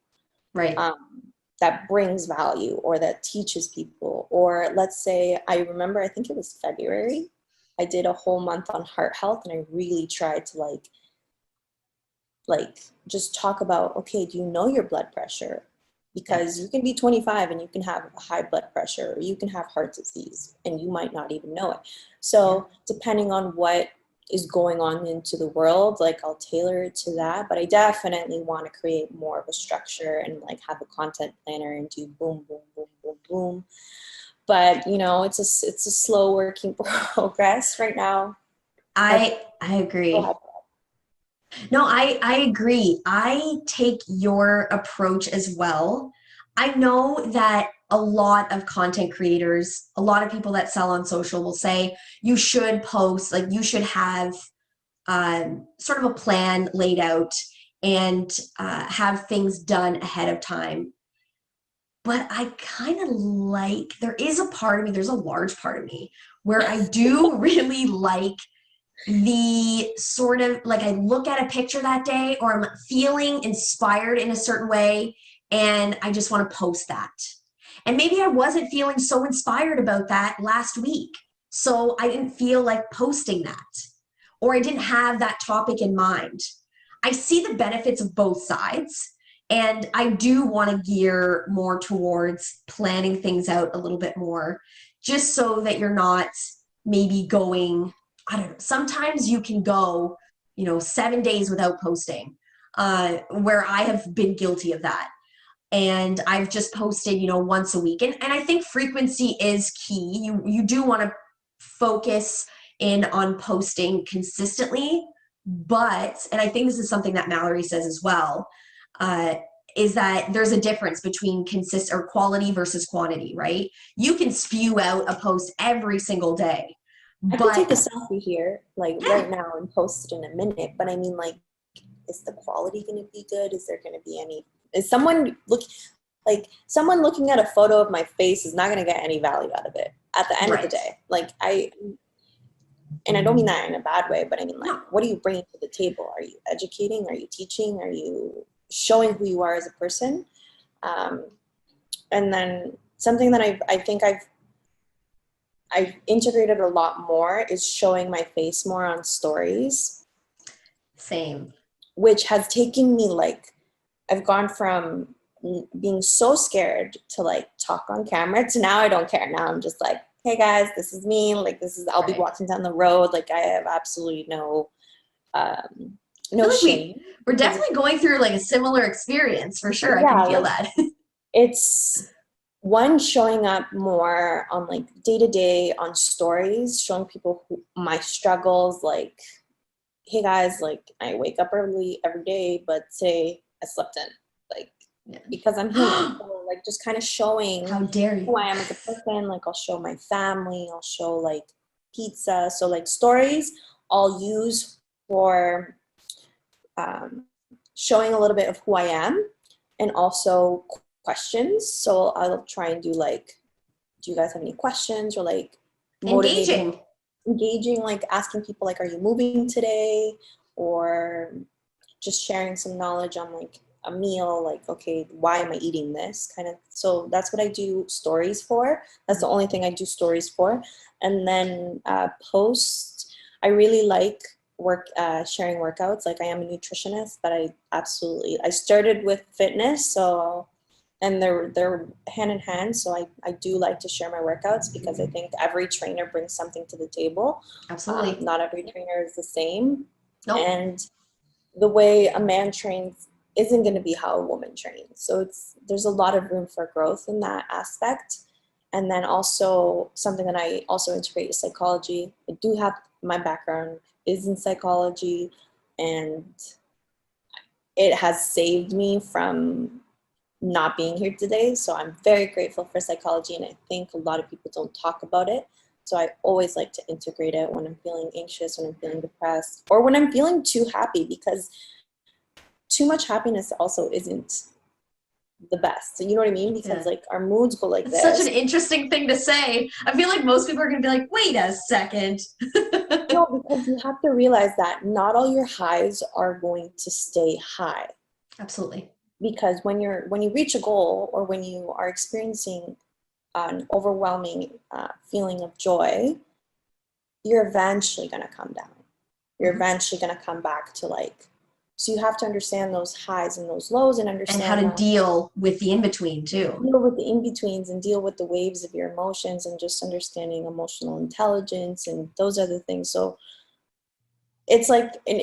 [SPEAKER 1] Right.
[SPEAKER 2] um, that brings value or that teaches people. Or let's say, I remember, I think it was February, I did a whole month on heart health, and I really tried to like just talk about, okay, do you know your blood pressure? Because
[SPEAKER 1] Yes.
[SPEAKER 2] you can be 25 and you can have high blood pressure, or you can have heart disease and you might not even know it.
[SPEAKER 1] Yeah.
[SPEAKER 2] So depending on what is going on into the world, like I'll tailor it to that. But I definitely want to create more of a structure and like have a content planner and do boom, boom, boom, boom, boom. But it's a slow working progress right now. I've,
[SPEAKER 1] I
[SPEAKER 2] go ahead.
[SPEAKER 1] agree. No, I agree. I take your approach as well. I know that a lot of content creators, a lot of people that sell on social will say you should post, like you should have sort of a plan laid out and have things done ahead of time. But I kind of like, there is a part of me, there's a large part of me where I do really like the sort of like I look at a picture that day or I'm feeling inspired in a certain way and I just want to post that. And maybe I wasn't feeling so inspired about that last week. So I didn't feel like posting that or I didn't have that topic in mind. I see the benefits of both sides. And I do want to gear more towards planning things out a little bit more, just so that you're not maybe going, I don't know, sometimes you can go, 7 days without posting, where I have been guilty of that. And I've just posted, once a week. And I think frequency is key. You do want to focus in on posting consistently, but, and I think this is something that Mallory says as well, uh, is that there's a difference between or quality versus quantity, right? You can spew out a post every single day,
[SPEAKER 2] I can take a
[SPEAKER 1] but
[SPEAKER 2] selfie here, like
[SPEAKER 1] yeah,
[SPEAKER 2] right now, and post it in a minute. But I mean, like, is the quality going to be good? Is there going to be any? Is someone looking at a photo of my face is not going to get any value out of it at the end of the
[SPEAKER 1] right.
[SPEAKER 2] day. And I don't mean that in a bad way, but I mean, like,
[SPEAKER 1] No,
[SPEAKER 2] what are you bringing to the table? Are you educating? Are you teaching? Are you showing who you are as a person? Um, and then something that I think I've integrated a lot more is showing my face more on stories,
[SPEAKER 1] same.
[SPEAKER 2] which has taken me, like, I've gone from being so scared to like talk on camera to now I don't care. Now I'm just like, hey guys, this is me. Like, I'll be
[SPEAKER 1] Right.
[SPEAKER 2] walking down the road. Like, I have absolutely
[SPEAKER 1] I feel
[SPEAKER 2] no
[SPEAKER 1] like
[SPEAKER 2] shame.
[SPEAKER 1] we're
[SPEAKER 2] Because
[SPEAKER 1] definitely going through like a similar experience for sure. I can
[SPEAKER 2] yeah,
[SPEAKER 1] feel
[SPEAKER 2] like,
[SPEAKER 1] that.
[SPEAKER 2] it's one, showing up more on like day to day on stories, showing people my struggles. Like, hey guys, like, I wake up early every day, but today I slept in, like, because I'm human. So, like, just kind of showing
[SPEAKER 1] How dare
[SPEAKER 2] who
[SPEAKER 1] you?
[SPEAKER 2] I am as a person. Like, I'll show my family, I'll show like pizza. So, like, stories I'll use for um, showing a little bit of who I am, and also questions. So I'll try and do like, do you guys have any questions, or like motivating,
[SPEAKER 1] Engaging.
[SPEAKER 2] engaging, like asking people like, are you moving today? Or just sharing some knowledge on like a meal, like, okay, why am I eating this kind of. So that's what I do stories for. That's the only thing I do stories for. And then post, I really like sharing workouts. Like, I am a nutritionist, but I started with fitness, so, and they're hand in hand. So I do like to share my workouts, because I think every trainer brings something to the table.
[SPEAKER 1] Absolutely.
[SPEAKER 2] Not every trainer is the same,
[SPEAKER 1] Nope.
[SPEAKER 2] and the way a man trains isn't going to be how a woman trains. So there's a lot of room for growth in that aspect. And then also something that I also integrate is psychology. I do have, my background is in psychology, and it has saved me from not being here today. So I'm very grateful for psychology, and I think a lot of people don't talk about it. So I always like to integrate it when I'm feeling anxious, when I'm feeling depressed, or when I'm feeling too happy, because too much happiness also isn't the best. So you know what I mean? Because
[SPEAKER 1] Yeah.
[SPEAKER 2] like our moods go like
[SPEAKER 1] It's such an
[SPEAKER 2] this.
[SPEAKER 1] interesting thing to say. I feel like most people are going to be like, wait a second.
[SPEAKER 2] No, because you have to realize that not all your highs are going to stay high.
[SPEAKER 1] Absolutely.
[SPEAKER 2] Because when you reach a goal, or when you are experiencing an overwhelming feeling of joy, you're eventually going to come down. You're
[SPEAKER 1] Mhm.
[SPEAKER 2] eventually going to come back to like, so you have to understand those highs and those lows, and
[SPEAKER 1] And how
[SPEAKER 2] understand
[SPEAKER 1] to
[SPEAKER 2] that,
[SPEAKER 1] deal with the in between, too.
[SPEAKER 2] deal with the in-betweens, and deal with the waves of your emotions, and just understanding emotional intelligence and those other things. So it's like an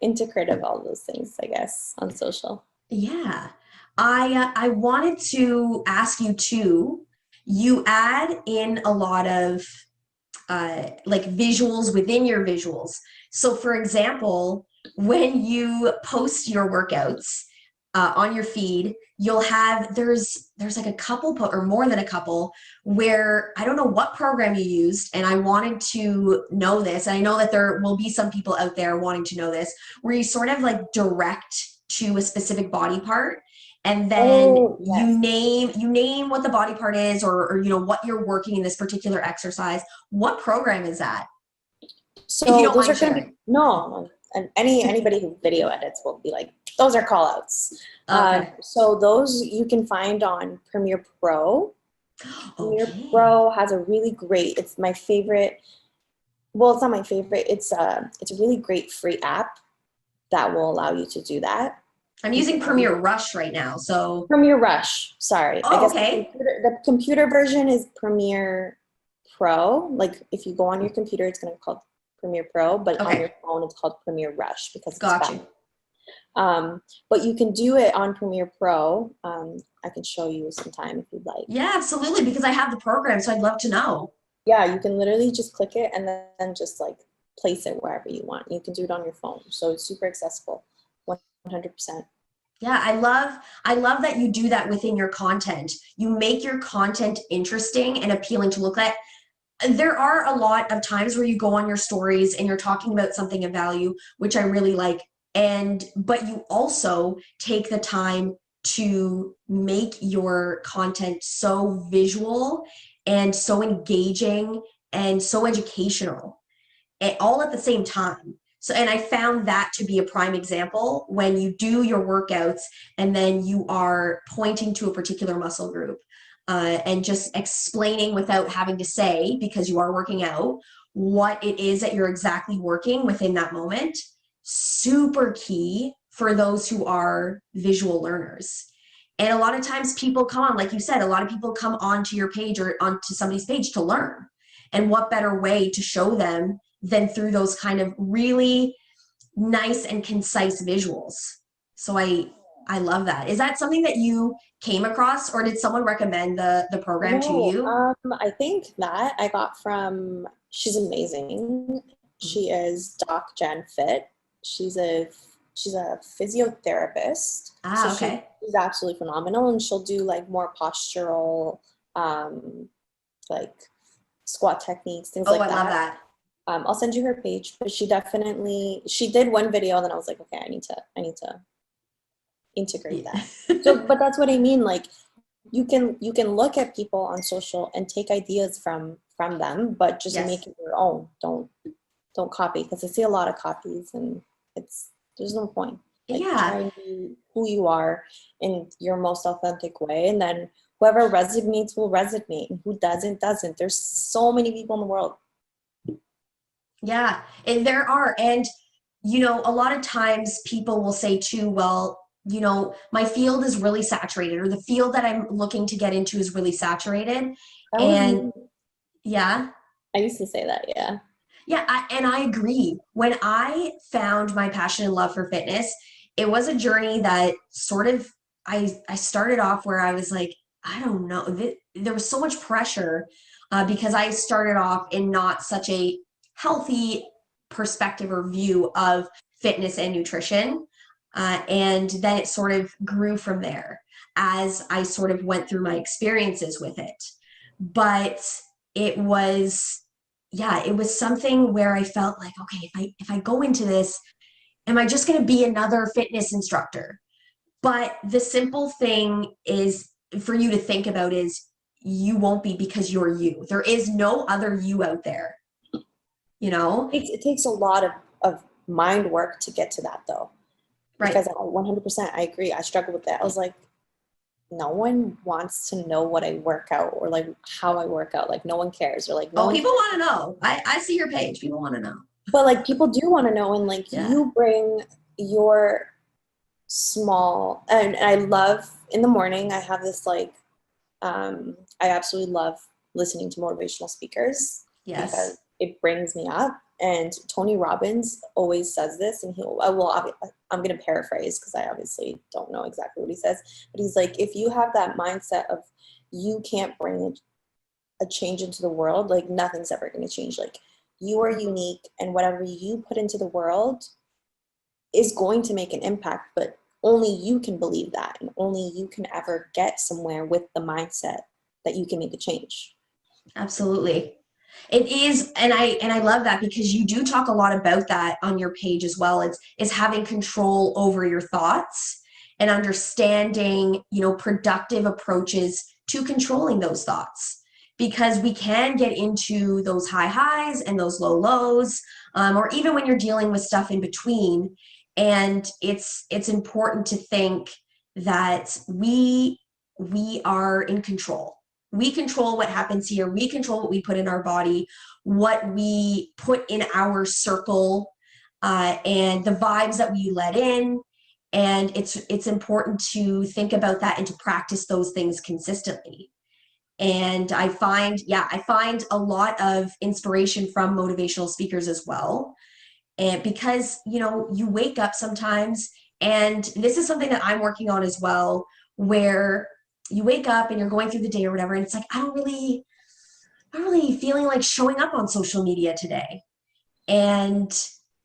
[SPEAKER 2] integrate of all those things, I guess, on social.
[SPEAKER 1] Yeah. I wanted to ask you too. You add in a lot of like visuals within your visuals. So, for example, when you post your workouts on your feed, you'll have there's like a couple or more than a couple where I don't know what program you used, and I wanted to know this. And I know that there will be some people out there wanting to know this, where you sort of like direct to a specific body part, and then
[SPEAKER 2] Oh, yes.
[SPEAKER 1] you name what the body part is, or you know what you're working in this particular exercise. What program is that, if you
[SPEAKER 2] So
[SPEAKER 1] don't
[SPEAKER 2] those
[SPEAKER 1] mind
[SPEAKER 2] are going to be,
[SPEAKER 1] sharing?
[SPEAKER 2] no, and anybody who video edits will be like, those are call outs.
[SPEAKER 1] Okay.
[SPEAKER 2] So those you can find on Premiere Pro. Premiere
[SPEAKER 1] Okay.
[SPEAKER 2] Pro has a really great, it's my favorite, well, it's not my favorite, it's a really great free app that will allow you to do that.
[SPEAKER 1] I'm
[SPEAKER 2] You can
[SPEAKER 1] using Premiere Rush right now, so
[SPEAKER 2] Premiere Rush, sorry. I
[SPEAKER 1] oh,
[SPEAKER 2] guess
[SPEAKER 1] okay.
[SPEAKER 2] the computer version is Premiere Pro. Like, if you go on your computer, it's going to be called Premiere Pro, but on
[SPEAKER 1] Okay,
[SPEAKER 2] your phone, it's called Premiere Rush, because it's
[SPEAKER 1] got
[SPEAKER 2] fast.
[SPEAKER 1] you.
[SPEAKER 2] But you can do it on Premiere Pro. I can show you sometime if you'd like.
[SPEAKER 1] Yeah, absolutely, because I have the program, so I'd love to know.
[SPEAKER 2] Yeah, you can literally just click it, and then just like place it wherever you want. You can do it on your phone. So it's super accessible, 100%.
[SPEAKER 1] Yeah, I love that you do that within your content. You make your content interesting and appealing to look at. There are a lot of times where you go on your stories and you're talking about something of value, which I really like. And but you also take the time to make your content so visual and so engaging and so educational, all at the same time. So, and I found that to be a prime example when you do your workouts and then you are pointing to a particular muscle group, and just explaining without having to say, because you are working out, what it is that you're exactly working within that moment. Super key for those who are visual learners. And a lot of times people come on, like you said, a lot of people come onto your page or onto somebody's page to learn. And what better way to show them than through those kind of really nice and concise visuals. So I love that. Is that something that you came across, or did someone recommend the program to
[SPEAKER 2] No,
[SPEAKER 1] you?
[SPEAKER 2] I think that I got from, she's amazing. She is Doc Jen Fit. She's a she's a physiotherapist. So
[SPEAKER 1] Ah, okay.
[SPEAKER 2] she's absolutely phenomenal, and she'll do like more postural, um, like squat techniques, things
[SPEAKER 1] Oh,
[SPEAKER 2] like
[SPEAKER 1] I love
[SPEAKER 2] that.
[SPEAKER 1] that.
[SPEAKER 2] I'll send you her page, but she did one video, and then I was like, okay, I need to integrate that. So, but that's what I mean. Like, you can look at people on social and take ideas from them, but just
[SPEAKER 1] Yes.
[SPEAKER 2] make it your own. Don't copy, because I see a lot of copies, and it's there's no point. Like, try
[SPEAKER 1] Yeah.
[SPEAKER 2] and be who you are in your most authentic way, and then whoever resonates will resonate, and who doesn't doesn't. There's so many people in the world.
[SPEAKER 1] Yeah. And there are. And, a lot of times people will say too, well, my field is really saturated, or the field that I'm looking to get into is really saturated.
[SPEAKER 2] That was
[SPEAKER 1] And
[SPEAKER 2] me.
[SPEAKER 1] yeah,
[SPEAKER 2] I used to say that, yeah.
[SPEAKER 1] yeah, and I agree. When I found my passion and love for fitness, it was a journey that sort of I started off where I was like, I don't know, there was so much pressure, because I started off in not such a healthy perspective or view of fitness and nutrition, and then it sort of grew from there as I sort of went through my experiences with it. But it was, yeah, it was something where I felt like, okay, if I go into this, am I just going to be another fitness instructor? But the simple thing is for you to think about is you won't be, because you're you. There is no other you out there, you know?
[SPEAKER 2] It takes a lot of mind work to get to that, though,
[SPEAKER 1] Right.
[SPEAKER 2] because 100% I agree. I struggle with that. I was like, no one wants to know what I work out, or like how I work out. Like, no one cares, or like no
[SPEAKER 1] Oh,
[SPEAKER 2] one.
[SPEAKER 1] people want to know. I see your page. People want to know.
[SPEAKER 2] But like, people do want to know, and like,
[SPEAKER 1] Yeah.
[SPEAKER 2] you bring your small, and I love, in the morning I have this like, I absolutely love listening to motivational speakers, because
[SPEAKER 1] Yes.
[SPEAKER 2] it brings me up. And Tony Robbins always says this, and I'm going to paraphrase, because I obviously don't know exactly what he says, but he's like, if you have that mindset of you can't bring a change into the world, like nothing's ever going to change. Like, you are unique, and whatever you put into the world is going to make an impact, but only you can believe that, and only you can ever get somewhere with the mindset that you can make a change.
[SPEAKER 1] Absolutely. It is, and I love that, because you do talk a lot about that on your page as well. It's having control over your thoughts and understanding, productive approaches to controlling those thoughts. Because we can get into those high highs and those low lows, or even when you're dealing with stuff in between. And it's important to think that we are in control. We control what happens here. We control what we put in our body, what we put in our circle, and the vibes that we let in. And it's important to think about that and to practice those things consistently. And I find a lot of inspiration from motivational speakers as well. And because, you wake up sometimes, and this is something that I'm working on as well, where you wake up and you're going through the day or whatever, and it's like, I'm not really feeling like showing up on social media today. And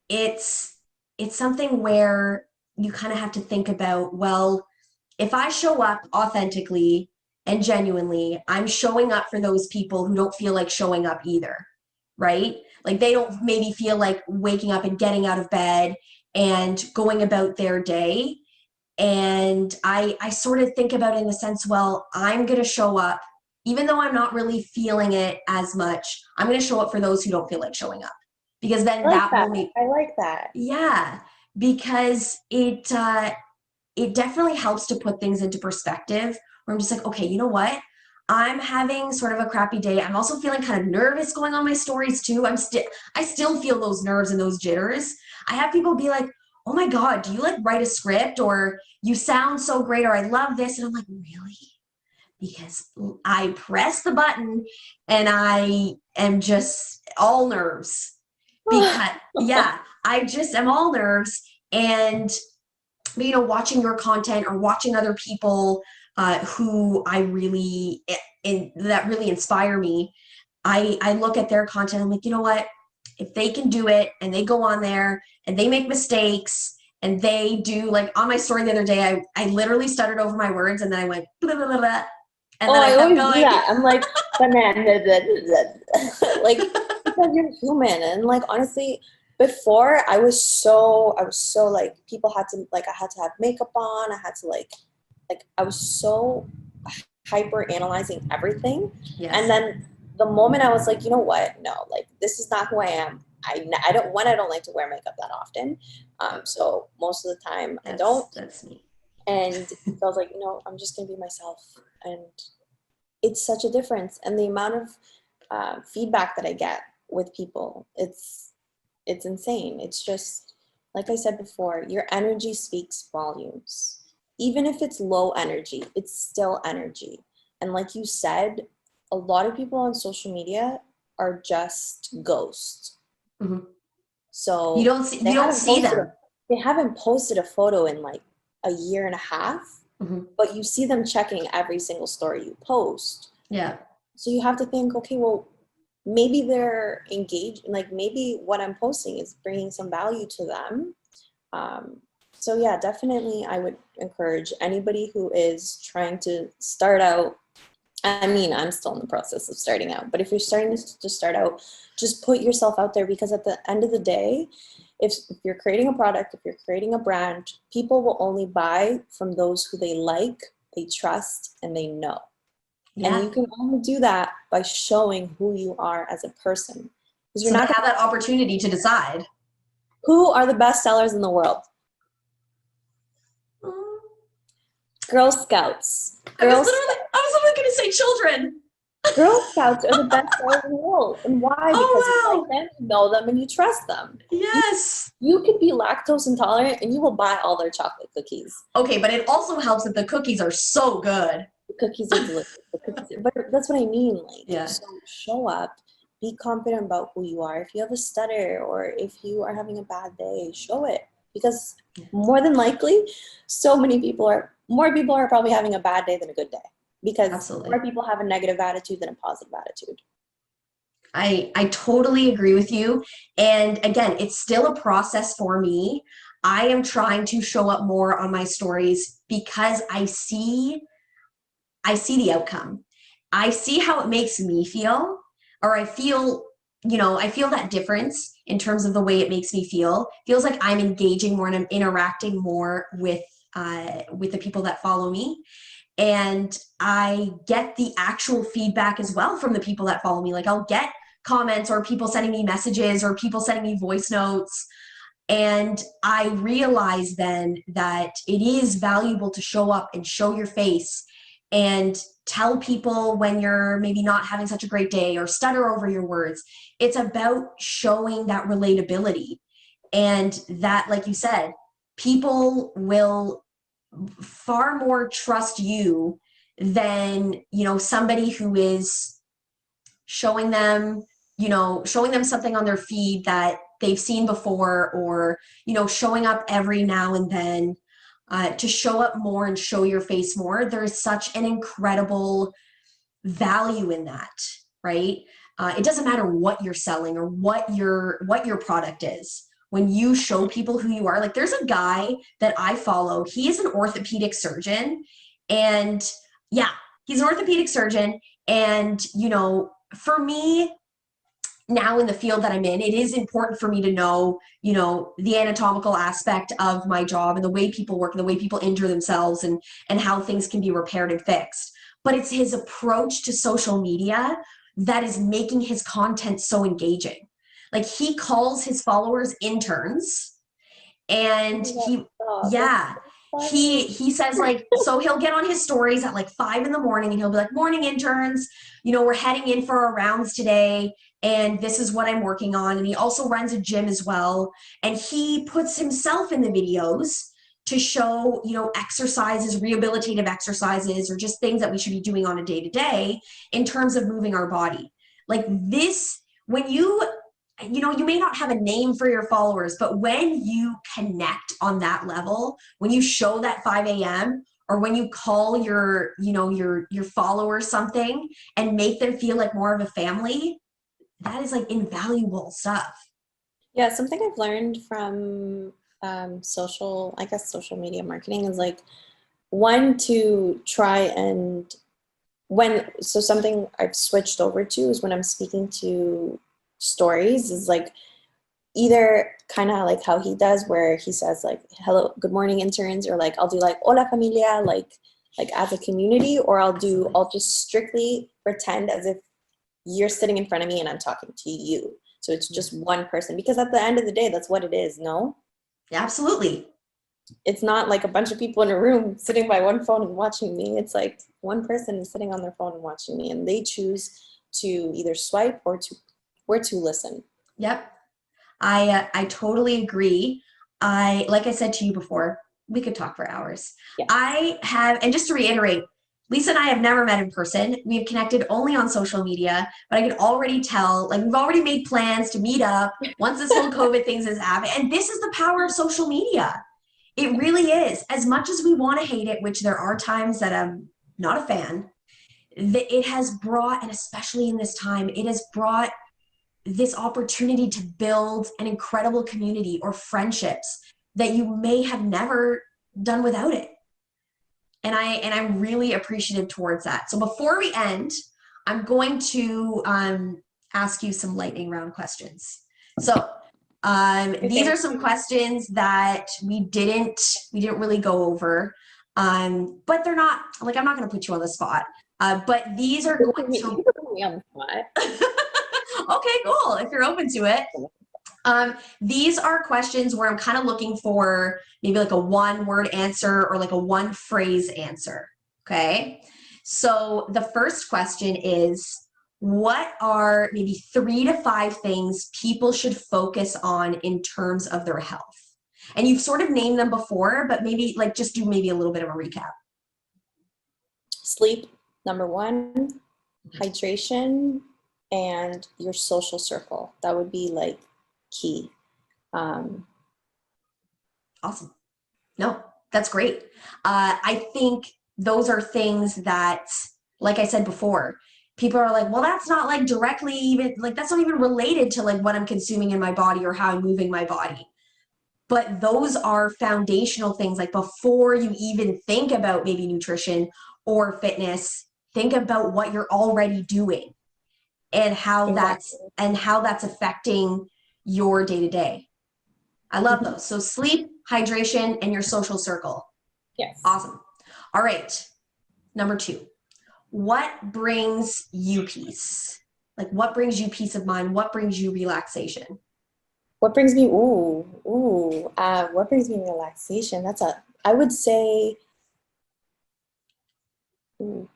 [SPEAKER 1] it's it's something where you kind of have to think about, well, if I show up authentically and genuinely, I'm showing up for those people who don't feel like showing up either, right? Like they don't maybe feel like waking up and getting out of bed and going about their day. And I sort of think about it in the sense, well, I'm going to show up, even though I'm not really feeling it as much, I'm going to show up for those who don't feel like showing up, because then
[SPEAKER 2] I like
[SPEAKER 1] that
[SPEAKER 2] that.
[SPEAKER 1] will make,
[SPEAKER 2] I like that.
[SPEAKER 1] yeah, because it definitely helps to put things into perspective where I'm just like, okay, you know what? I'm having sort of a crappy day. I'm also feeling kind of nervous going on my stories too. I still feel those nerves and those jitters. I have people be like, "Oh my God, do you like write a script, or you sound so great, or I love this." And I'm like, "Really?" Because I press the button and I am just all nerves. Because yeah, I just am all nerves. And watching your content or watching other people who I really that really inspire me, I look at their content. I'm like, you know what? If they can do it and they go on there and they make mistakes and they do, like on my story the other day, I literally stuttered over my words and then I went blah, blah, blah, blah, and then I
[SPEAKER 2] I
[SPEAKER 1] kept
[SPEAKER 2] always do
[SPEAKER 1] going.
[SPEAKER 2] that. I'm like, banana, like, because you're human. And like, honestly, before I was so like, people had to, like, I had to have makeup on. I had to like, I was so hyper analyzing everything.
[SPEAKER 1] Yes.
[SPEAKER 2] And then the moment I was like, you know what? No, like, this is not who I am. I don't like to wear makeup that often. So most of the time I don't.
[SPEAKER 1] That's me.
[SPEAKER 2] And so I was like, I'm just going to be myself. And it's such a difference. And the amount of feedback that I get with people, it's insane. It's just, like I said before, your energy speaks volumes. Even if it's low energy, it's still energy. And like you said, a lot of people on social media are just ghosts.
[SPEAKER 1] Mm-hmm.
[SPEAKER 2] So
[SPEAKER 1] you don't see them.
[SPEAKER 2] They haven't posted a photo in like a year and a half,
[SPEAKER 1] mm-hmm.
[SPEAKER 2] but you see them checking every single story you post.
[SPEAKER 1] Yeah.
[SPEAKER 2] So you have to think, okay, well, maybe they're engaged, like maybe what I'm posting is bringing some value to them. So yeah, definitely I would encourage anybody who is trying to start out. I mean, I'm still in the process of starting out, but if you're starting to start out, just put yourself out there, because at the end of the day, if you're creating a product, if you're creating a brand, people will only buy from those who they like, they trust, and they know. Yeah. And you can only do that by showing who you are as a person.
[SPEAKER 1] Because you're not going to have that opportunity to decide.
[SPEAKER 2] Who are the best sellers in the world? Girl Scouts. I was
[SPEAKER 1] literally going to say children.
[SPEAKER 2] Girl Scouts are the best sellers in the world. And why? Because you like them, you know them, and you trust them.
[SPEAKER 1] Yes.
[SPEAKER 2] You could be lactose intolerant and you will buy all their chocolate cookies.
[SPEAKER 1] Okay, but it also helps that the cookies are so good.
[SPEAKER 2] The cookies are delicious. But that's what I mean. Like,
[SPEAKER 1] yeah.
[SPEAKER 2] So show up, be confident about who you are. If you have a stutter or if you are having a bad day, show it. Because more than likely, more people are probably having a bad day than a good day. Because Absolutely. More people have a negative attitude than a positive attitude.
[SPEAKER 1] I totally agree with you. And again, it's still a process for me. I am trying to show up more on my stories because I see the outcome. I see how it makes me feel, or I feel that difference in terms of the way it makes me feel. Feels like I'm engaging more and I'm interacting more with the people that follow me. And I get the actual feedback as well from the people that follow me. Like I'll get comments or people sending me messages or people sending me voice notes. And I realize then that it is valuable to show up and show your face and tell people when you're maybe not having such a great day or stutter over your words. It's about showing that relatability. And that, like you said, people will far more trust you than somebody who is showing them something on their feed that they've seen before, or showing up every now and then. To show up more and show your face more, there's such an incredible value in that, right? It doesn't matter what you're selling or what your product is. when you show people who you are. Like there's a guy that I follow. He is an orthopedic surgeon. And yeah, he's an orthopedic surgeon. And, you know, for me, now in the field that I'm in, it is important for me to know, you know, the anatomical aspect of my job and the way people work and the way people injure themselves and how things can be repaired and fixed. But it's his approach to social media that is making his content so engaging. Like he calls his followers interns and yeah, he says like, so he'll get on his stories at like 5 a.m. and he'll be like, morning interns, you know, we're heading in for our rounds today and this is what I'm working on. And he also runs a gym as well. And he puts himself in the videos to show, you know, exercises, rehabilitative exercises, or just things that we should be doing on a day-to-day in terms of moving our body. Like this, when you know, you may not have a name for your followers, but when you connect on that level, when you show that 5 a.m. or when you call your, you know, your followers something and make them feel like more of a family, that is like invaluable stuff.
[SPEAKER 2] Yeah, something I've learned from social, I guess social media marketing is like one to try and so something I've switched over to is when I'm speaking to stories is like either kind of like how he does where he says like hello good morning interns, or like I'll do like hola familia, like as a community, or I'll just strictly pretend as if you're sitting in front of me and I'm talking to you, so it's just one person, because at the end of the day that's what it is. No,
[SPEAKER 1] Absolutely.
[SPEAKER 2] it's not like a bunch of people in a room sitting by one phone and watching me. It's like one person is sitting on their phone and watching me, and they choose to either swipe or to listen.
[SPEAKER 1] Yep. I totally agree. Like I said to you before, we could talk for hours.
[SPEAKER 2] Yeah.
[SPEAKER 1] I have, and just to reiterate, Lisa and I have never met in person. We've connected only on social media, but I can already tell, like we've already made plans to meet up once this whole COVID thing is happening. And this is the power of social media. It really is. As much as we want to hate it, which there are times that I'm not a fan, it has brought, and especially in this time, it has brought this opportunity to build an incredible community or friendships that you may have never done without it. And I'm really appreciative towards that. So before we end, I'm going to ask you some lightning round questions. So these are some questions that we didn't really go over, but they're not like, I'm not going to put you on the spot. But these are going to
[SPEAKER 2] put me on the spot.
[SPEAKER 1] Okay, cool. If you're open to it. These are questions where I'm kind of looking for maybe like a one-word answer or like a one-phrase answer. Okay. So the first question is, what are maybe 3 to 5 things people should focus on in terms of their health? And you've sort of named them before, but maybe like just do maybe a little bit of a recap.
[SPEAKER 2] Sleep, number 1, hydration, and your social circle. That would be like key.
[SPEAKER 1] Awesome. No, that's great. I think those are things that, like I said before, people are like, well, that's not like directly even, like that's not even related to like what I'm consuming in my body or how I'm moving my body. But those are foundational things. Like before you even think about maybe nutrition or fitness, think about what you're already doing and how that's affecting your day-to-day. I love those. So sleep, hydration, and your social circle.
[SPEAKER 2] Yes.
[SPEAKER 1] Awesome. All right. Number 2, what brings you peace? Like what brings you peace of mind? What brings you relaxation?
[SPEAKER 2] What brings me, what brings me relaxation? I would say, food.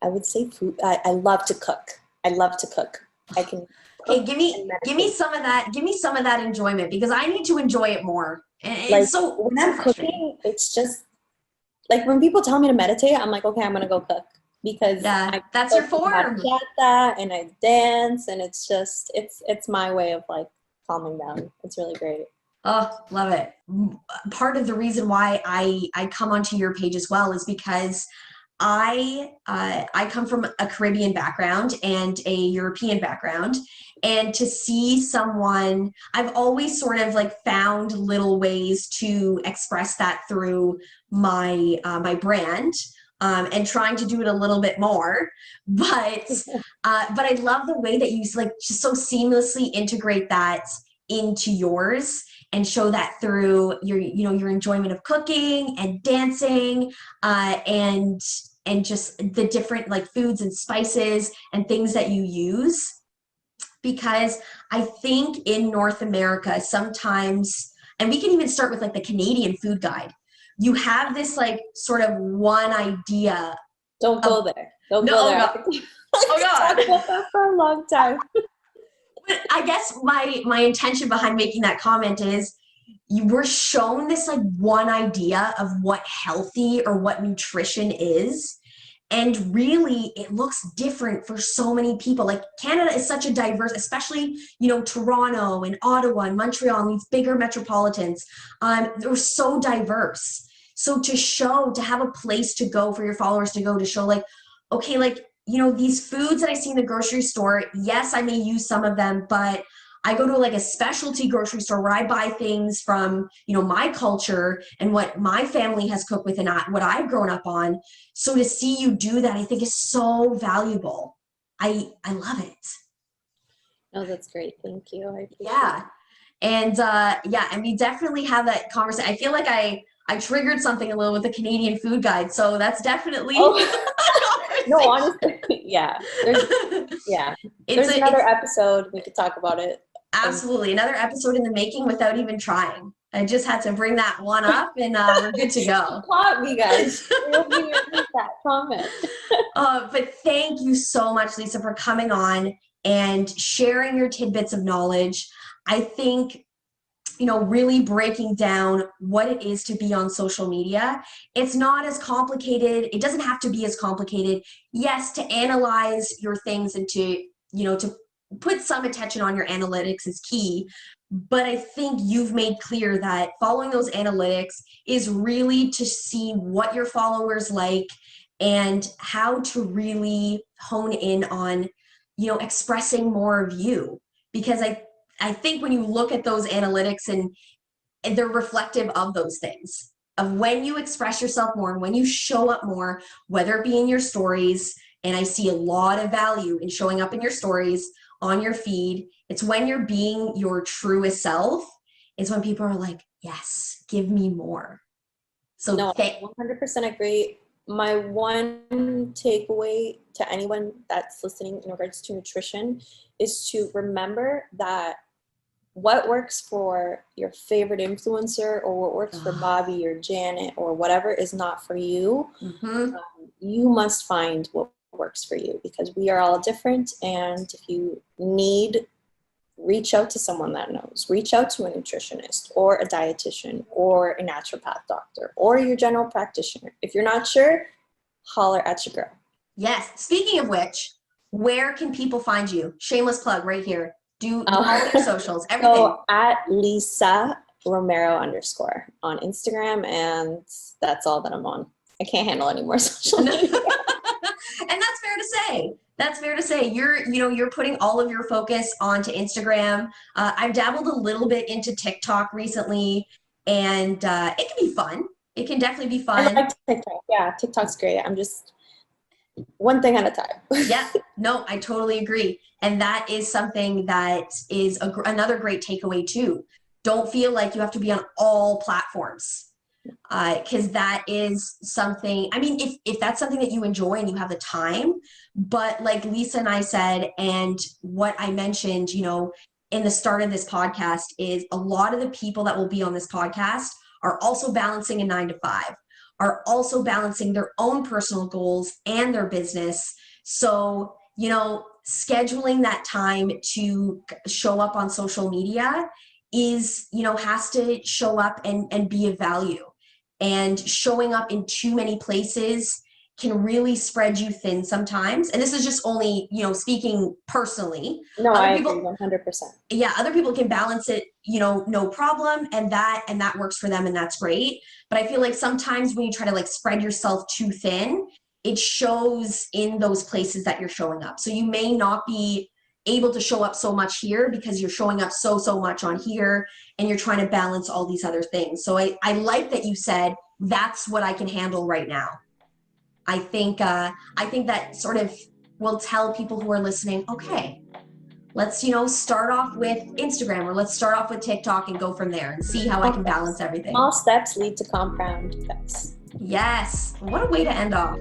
[SPEAKER 2] I love to cook. I love to cook. I can cook.
[SPEAKER 1] Okay, give me some of that. Give me some of that enjoyment, because I need to enjoy it more. And
[SPEAKER 2] like
[SPEAKER 1] so
[SPEAKER 2] when I'm cooking, it's just like when people tell me to meditate, I'm like, okay, I'm gonna go cook, because
[SPEAKER 1] that's your form.
[SPEAKER 2] And I dance, and it's my way of like calming down. It's really great.
[SPEAKER 1] Oh, love it. Part of the reason why I come onto your page as well is because I come from a Caribbean background and a European background, and to see someone, I've always sort of like found little ways to express that through my brand. And trying to do it a little bit more, but I love the way that you like just so seamlessly integrate that into yours and show that through your, you know, your enjoyment of cooking and dancing, and just the different like foods and spices and things that you use. Because I think in North America sometimes, and we can even start with like the Canadian food guide, you have this like sort of one idea.
[SPEAKER 2] Don't go there. Don't
[SPEAKER 1] No,
[SPEAKER 2] go
[SPEAKER 1] oh
[SPEAKER 2] there.
[SPEAKER 1] God. Oh God.
[SPEAKER 2] Talk about that for a long time.
[SPEAKER 1] But I guess my intention behind making that comment is you were shown this like one idea of what healthy or what nutrition is. And really, it looks different for so many people. Like Canada is such a diverse, especially, you know, Toronto and Ottawa and Montreal and these bigger metropolitans. They're so diverse. So to show, to have a place to go for your followers to go to show like, okay, like, you know, these foods that I see in the grocery store, yes, I may use some of them, but I go to like a specialty grocery store where I buy things from, you know, my culture and what my family has cooked with and what I've grown up on. So to see you do that, I think is so valuable. I love it.
[SPEAKER 2] Oh, that's great. Thank you. I appreciate
[SPEAKER 1] Yeah. And yeah, and we definitely have that conversation. I feel like I triggered something a little with the Canadian food guide. So that's definitely
[SPEAKER 2] No, honestly, yeah. There's another episode we could talk about it.
[SPEAKER 1] Absolutely. Another episode in the making without even trying. I just had to bring that one up and we're good to go.
[SPEAKER 2] Caught me, guys. That comment.
[SPEAKER 1] But thank you so much, Lisa, for coming on and sharing your tidbits of knowledge. I think, you know, really breaking down what it is to be on social media. It's not as complicated. It doesn't have to be as complicated. Yes, to analyze your things and to, you know, to put some attention on your analytics is key. But I think you've made clear that following those analytics is really to see what your followers like and how to really hone in on, you know, expressing more of you. Because I think when you look at those analytics and they're reflective of those things, of when you express yourself more and when you show up more, whether it be in your stories, and I see a lot of value in showing up in your stories, on your feed. It's when you're being your truest self, is when people are like, yes, give me more. So
[SPEAKER 2] no, 100% agree. My one takeaway to anyone that's listening in regards to nutrition is to remember that what works for your favorite influencer or what works for Bobby or Janet or whatever is not for you.
[SPEAKER 1] Mm-hmm.
[SPEAKER 2] You must find what works for you, because we are all different. And if you need, reach out to someone that knows. Reach out to a nutritionist or a dietitian or a naturopath doctor or your general practitioner. If you're not sure, holler at your girl.
[SPEAKER 1] Yes. Speaking of which, where can people find you? Shameless plug right here. Do all your socials, everything. So
[SPEAKER 2] at Lisa Romero _, on Instagram, and that's all that I'm on. I can't handle any more social media.
[SPEAKER 1] And that's fair to say. That's fair to say. You're putting all of your focus onto Instagram. I've dabbled a little bit into TikTok recently, and it can be fun. It can definitely be fun.
[SPEAKER 2] I like TikTok. Yeah, TikTok's great. I'm just one thing at a time.
[SPEAKER 1] Yeah, no, I totally agree. And that is something that is another great takeaway too. Don't feel like you have to be on all platforms. Because that is something, I mean, if that's something that you enjoy and you have the time, but like Lisa and I said, and what I mentioned, you know, in the start of this podcast, is a lot of the people that will be on this podcast are also balancing a 9-to-5, are also balancing their own personal goals and their business. So, you know, scheduling that time to show up on social media is, you know, has to show up and be of value. And showing up in too many places can really spread you thin sometimes. And this is just only, you know, speaking personally.
[SPEAKER 2] No, I agree 100%.
[SPEAKER 1] Yeah, other people can balance it, you know, no problem. And that works for them, and that's great. But I feel like sometimes when you try to like spread yourself too thin, it shows in those places that you're showing up. So you may not be able to show up so much here because you're showing up so much on here and you're trying to balance all these other things. So I like that you said that's what I can handle right now. I think that sort of will tell people who are listening, okay, let's, start off with Instagram, or let's start off with TikTok and go from there and see how I can balance everything.
[SPEAKER 2] Small steps lead to compound effects.
[SPEAKER 1] Yes. What a way to end off.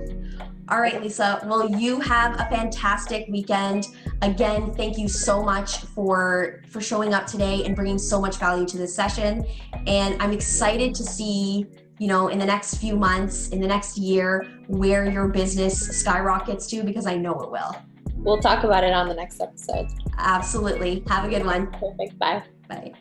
[SPEAKER 1] All right, Lisa. Well, you have a fantastic weekend. Again, thank you so much for showing up today and bringing so much value to this session. And I'm excited to see, in the next few months, in the next year, where your business skyrockets to, because I know it will.
[SPEAKER 2] We'll talk about it on the next episode.
[SPEAKER 1] Absolutely. Have a good one.
[SPEAKER 2] Perfect. Bye.
[SPEAKER 1] Bye.